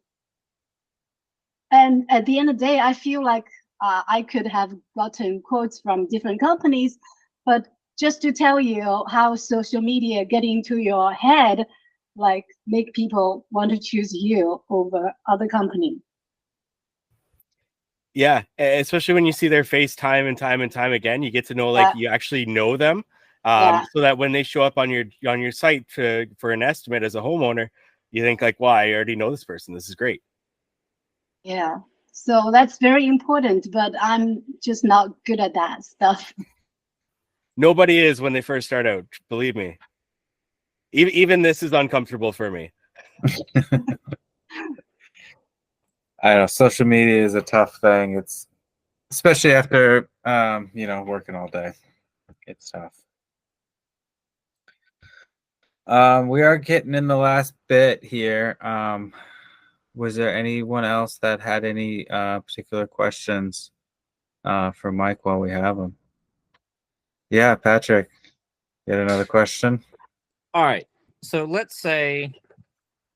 And at the end of the day, I feel like I could have gotten quotes from different companies, but just to tell you how social media get into your head, like make people want to choose you over other company. Yeah, especially when you see their face time and time and time again, you get to know you actually know them, so that when they show up on your site for an estimate as a homeowner, you think like, wow, I already know this person. This is great. Yeah, so that's very important, but I'm just not good at that stuff. Nobody is when they first start out. Believe me. Even this is uncomfortable for me. I know social media is a tough thing. It's especially after working all day. It's tough. We are getting in the last bit here. Was there anyone else that had any particular questions for Mike while we have him? Yeah, Patrick, you had another question? All right. So let's say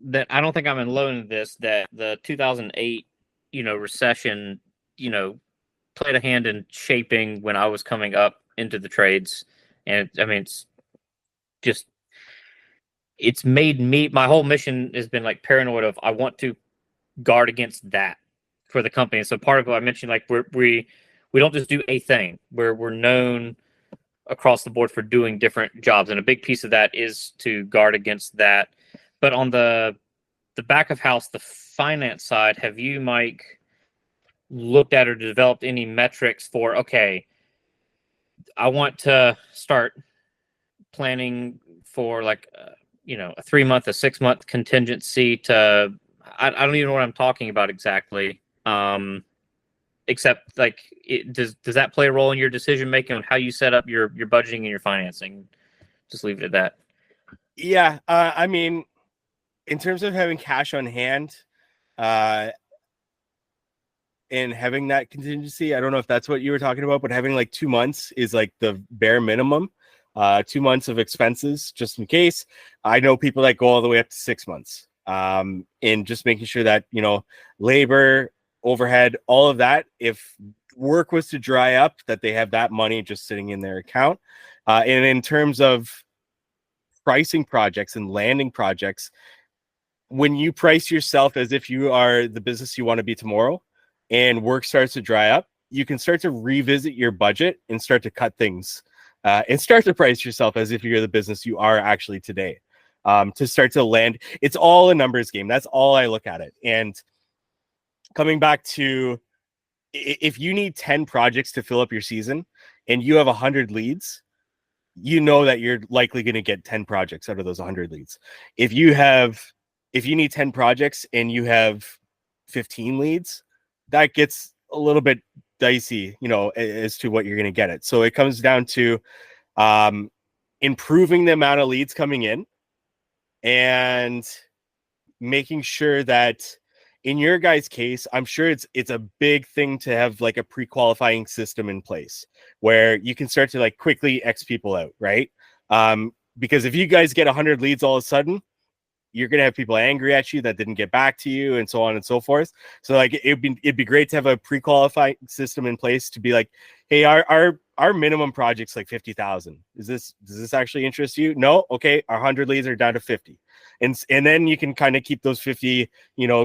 that I don't think I'm alone in this, that the 2008, recession, played a hand in shaping when I was coming up into the trades. And I mean, it's made me, my whole mission has been like paranoid of, I want to guard against that for the company. And so part of what I mentioned, like we don't just do a thing. We're known across the board for doing different jobs, and a big piece of that is to guard against that. But on the back of house, the finance side, have you, Mike, looked at or developed any metrics for, okay, I want to start planning for like a 3-month, a 6-month contingency to, I don't even know what I'm talking about exactly. Except like, does that play a role in your decision making on how you set up your budgeting and your financing? Just leave it at that. Yeah, I mean, in terms of having cash on hand, and having that contingency, I don't know if that's what you were talking about, but having like 2 months is like the bare minimum. 2 months of expenses just in case. I know people that go all the way up to 6 months. And just making sure that, labor, overhead, all of that, if work was to dry up, that they have that money just sitting in their account. And in terms of pricing projects and landing projects, when you price yourself as if you are the business you want to be tomorrow and work starts to dry up, you can start to revisit your budget and start to cut things, and start to price yourself as if you're the business you are actually today, to start to land. It's all a numbers game. That's all I look at it. And coming back to, if you need 10 projects to fill up your season and you have 100 leads, you know that you're likely going to get 10 projects out of those 100 leads. If you need 10 projects and you have 15 leads, that gets a little bit dicey, as to what you're going to get it. So it comes down to improving the amount of leads coming in and making sure that, in your guys' case, I'm sure it's a big thing to have like a pre-qualifying system in place where you can start to like quickly X people out, right? Because if you guys get 100 leads all of a sudden, you're gonna have people angry at you that didn't get back to you, and so on and so forth. So like it'd be great to have a pre-qualifying system in place to be like, hey, our minimum project's like 50,000. Does this actually interest you? No, okay, our 100 leads are down to 50. And then you can kind of keep those 50,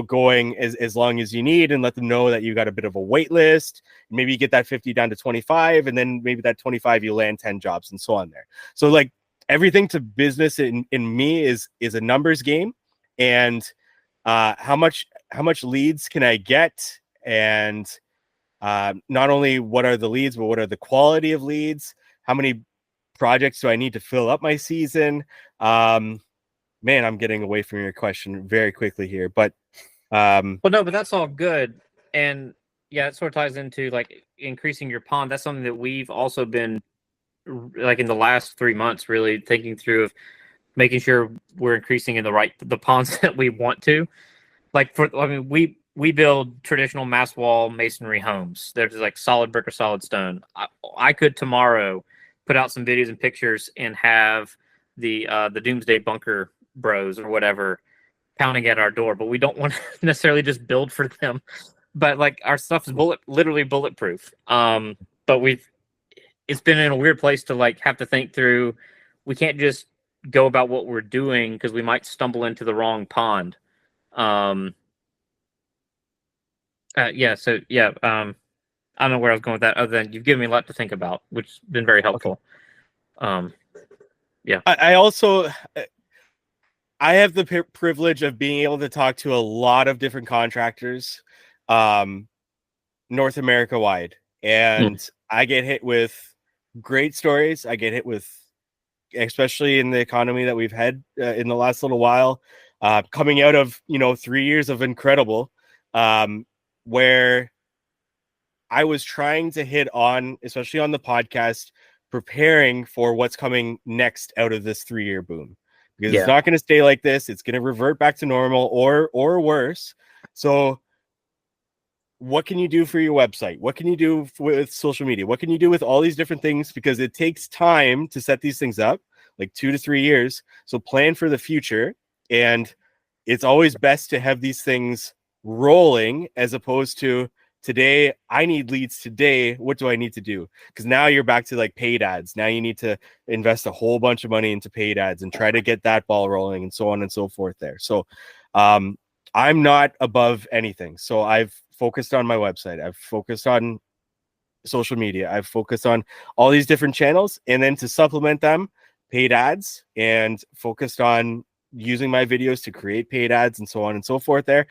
going as long as you need, and let them know that you got a bit of a wait list. Maybe you get that 50 down to 25, and then maybe that 25 you land 10 jobs, and so on there. So like everything to business in me is a numbers game, and how much leads can I get, and not only what are the leads, but what are the quality of leads? How many projects do I need to fill up my season? Man, I'm getting away from your question very quickly here, but well, no, but that's all good. And yeah, it sort of ties into like increasing your pond. That's something that we've also been like in the last 3 months really thinking through, of making sure we're increasing in the ponds that we want to. Like we build traditional mass wall masonry homes. They're just like solid brick or solid stone. I could tomorrow put out some videos and pictures and have the Doomsday Bunker bros or whatever pounding at our door, but we don't want to necessarily just build for them. But like our stuff is literally bulletproof. But it's been in a weird place to like have to think through. We can't just go about what we're doing because we might stumble into the wrong pond. I don't know where I was going with that, other than you've given me a lot to think about, which has been very helpful. Okay. I also have the privilege of being able to talk to a lot of different contractors, North America wide, and I get hit with great stories. I get hit with, especially in the economy that we've had in the last little while, coming out of 3 years of incredible, where I was trying to hit on, especially on the podcast, preparing for what's coming next out of this 3-year boom, because it's not going to stay like this. It's going to revert back to normal or worse. So what can you do for your website? What can you do with social media? What can you do with all these different things? Because it takes time to set these things up. like 2 to 3 years. So plan for the future. And it's always best to have these things rolling as opposed to today, I need leads today. What do I need to do? Because now you're back to like paid ads. Now you need to invest a whole bunch of money into paid ads and try to get that ball rolling and so on and so forth there. So I'm not above anything. So I've focused on my website. I've focused on social media. I've focused on all these different channels, and then to supplement them, paid ads, and focused on using my videos to create paid ads and so on and so forth there.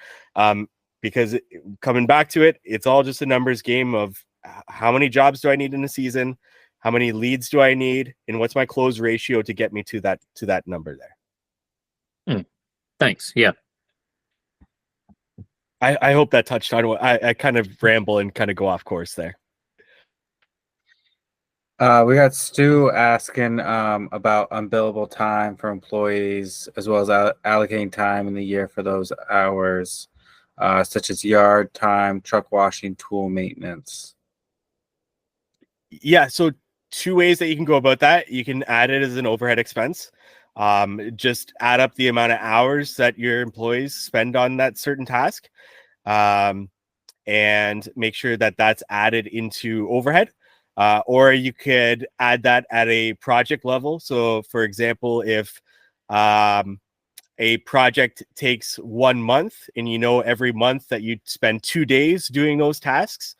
Because coming back to it, it's all just a numbers game of how many jobs do I need in a season, how many leads do I need, and what's my close ratio to get me to that number there. Thanks. Yeah. I hope that touched on what I kind of ramble and kind of go off course there. We got Stu asking about unbillable time for employees, as well as allocating time in the year for those hours, such as yard time, truck washing, tool maintenance. Yeah, so 2 ways that you can go about that. You can add it as an overhead expense. Just add up the amount of hours that your employees spend on that certain task, and make sure that that's added into overhead. Or you could add that at a project level. So, for example, if a project takes 1 month and you know every month that you spend 2 days doing those tasks,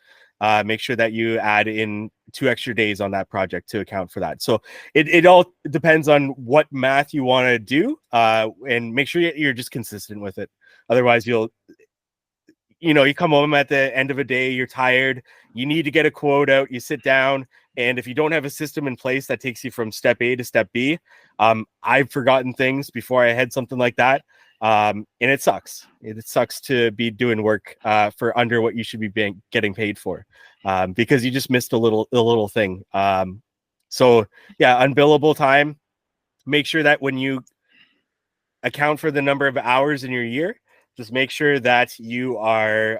make sure that you add in 2 extra days on that project to account for that. So it all depends on what math you want to do, and make sure you're just consistent with it. Otherwise, you come home at the end of a day, you're tired, you need to get a quote out, you sit down, and if you don't have a system in place that takes you from step A to step B, I've forgotten things before I had something like that. And it sucks. It sucks to be doing work for under what you should be getting paid for, because you just missed a little thing. So yeah, unbillable time. Make sure that when you account for the number of hours in your year, just make sure that you are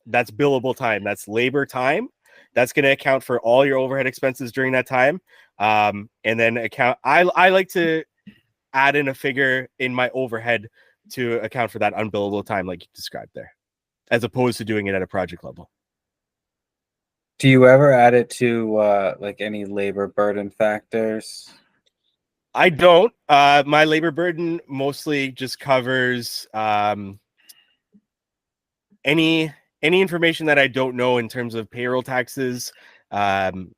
that's billable time. That's labor time. That's going to account for all your overhead expenses during that time. And then I like to add in a figure in my overhead to account for that unbillable time, like you described there, as opposed to doing it at a project level. Do you ever add it to like any labor burden factors? I don't. My labor burden mostly just covers any information that I don't know in terms of payroll taxes,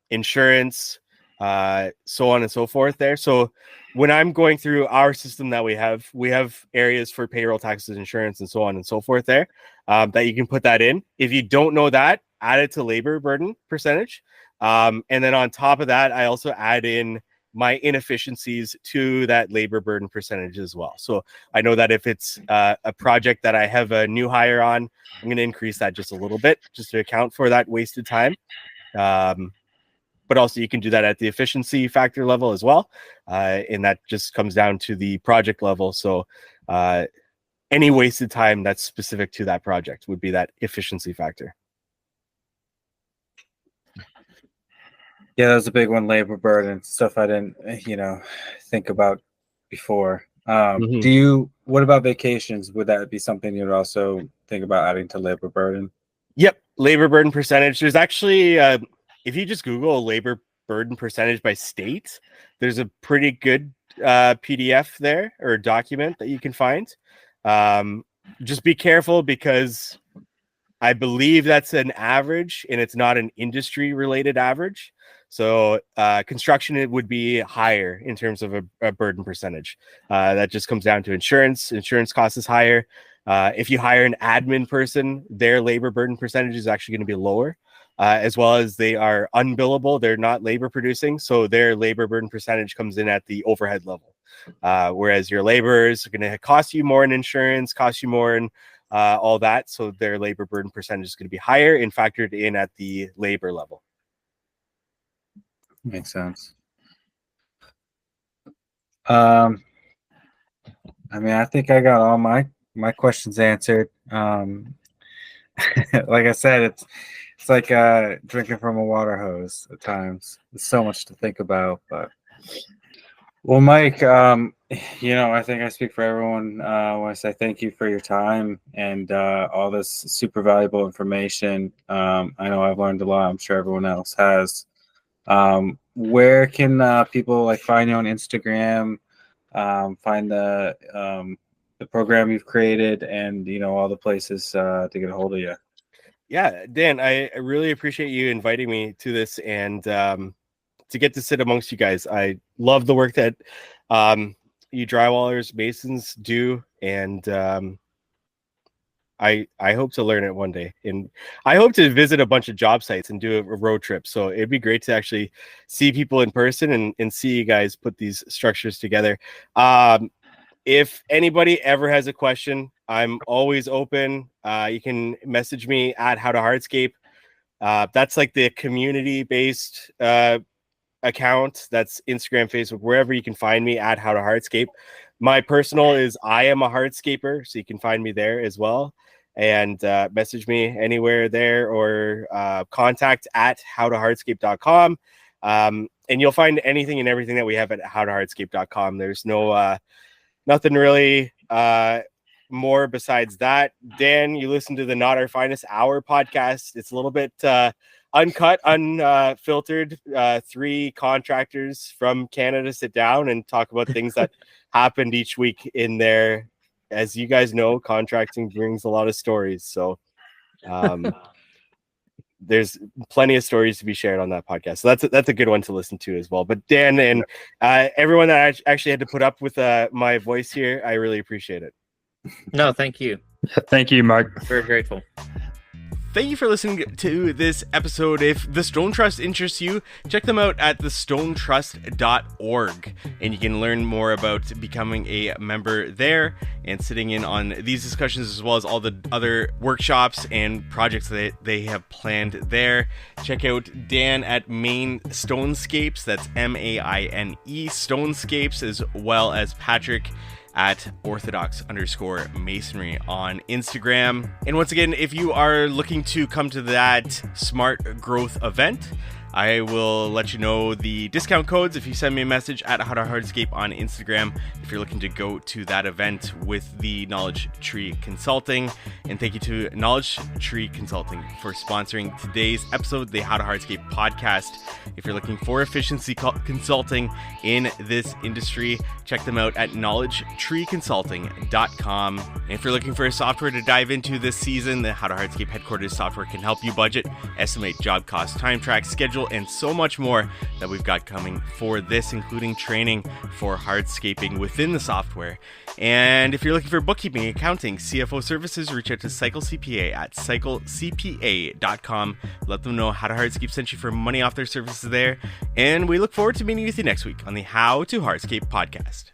insurance, so on and so forth there. So when I'm going through our system that we have areas for payroll taxes, insurance, and so on and so forth there, that you can put that in. If you don't know that, add it to labor burden percentage. And then on top of that, I also add in my inefficiencies to that labor burden percentage as well. So I know that if it's a project that I have a new hire on, I'm going to increase that just a little bit just to account for that wasted time. But also you can do that at the efficiency factor level as well. And that just comes down to the project level. So any wasted time that's specific to that project would be that efficiency factor. Yeah, that was a big one, labor burden, stuff I didn't, think about before. What about vacations? Would that be something you'd also think about adding to labor burden? Yep. Labor burden percentage. There's actually, if you just Google labor burden percentage by state, there's a pretty good PDF there, or a document that you can find. Just be careful, because I believe that's an average and it's not an industry related average. So construction, it would be higher in terms of a burden percentage. That just comes down to insurance. Insurance cost is higher. If you hire an admin person, their labor burden percentage is actually going to be lower, as well as they are unbillable. They're not labor producing. So their labor burden percentage comes in at the overhead level. Whereas your laborers are going to cost you more in insurance, cost you more in all that. So their labor burden percentage is going to be higher and factored in at the labor level. Makes sense. I think I got all my questions answered. Like I said, it's like drinking from a water hose at times. There's so much to think about, but Well, Mike, I think I speak for everyone when I say thank you for your time and all this super valuable information. I know I've learned a lot. I'm sure everyone else has. Where can people like find you on Instagram, find the program you've created, and all the places to get a hold of you? Yeah, Dan, I really appreciate you inviting me to this and to get to sit amongst you guys. I love the work that you drywallers, masons do, and I hope to learn it one day. And I hope to visit a bunch of job sites and do a road trip. So it'd be great to actually see people in person and see you guys put these structures together. If anybody ever has a question, I'm always open. You can message me at How to Hardscape. That's like the community-based account. That's Instagram, Facebook, wherever you can find me at How to Hardscape. My personal is I Am a Hardscaper, so you can find me there as well. And message me anywhere there, or contact at howtohardscape.com. And you'll find anything and everything that we have at howtohardscape.com. There's no nothing really more besides that. Dan, you listen to the Not Our Finest Hour podcast. It's a little bit uncut, unfiltered. 3 contractors from Canada sit down and talk about things that happened each week in there. As you guys know, contracting brings a lot of stories. So there's plenty of stories to be shared on that podcast. So that's a good one to listen to as well. But Dan and everyone that I actually had to put up with my voice here, I really appreciate it. No, thank you. Thank you, Mark. Very grateful. Thank you for listening to this episode. If the Stone Trust interests you, check them out at thestonetrust.org, and you can learn more about becoming a member there and sitting in on these discussions, as well as all the other workshops and projects that they have planned there. Check out Dan at Maine Stonescapes, that's MAINE Stonescapes, as well as Patrick at orthodox_masonry on Instagram. And once again, if you are looking to come to that smart growth event, I will let you know the discount codes if you send me a message at How to Hardscape on Instagram if you're looking to go to that event with the Knowledge Tree Consulting. And thank you to Knowledge Tree Consulting for sponsoring today's episode, the How to Hardscape podcast. If you're looking for efficiency consulting in this industry, check them out at knowledgetreeconsulting.com. And if you're looking for a software to dive into this season, the How to Hardscape Headquarters software can help you budget, estimate job costs, time track, schedule, and so much more that we've got coming for this, including training for hardscaping within the software. And if you're looking for bookkeeping, accounting, CFO services, reach out to Cycle CPA at cyclecpa.com. Let them know How to Hardscape sent you for money off their services there. And we look forward to meeting with you next week on the How to Hardscape podcast.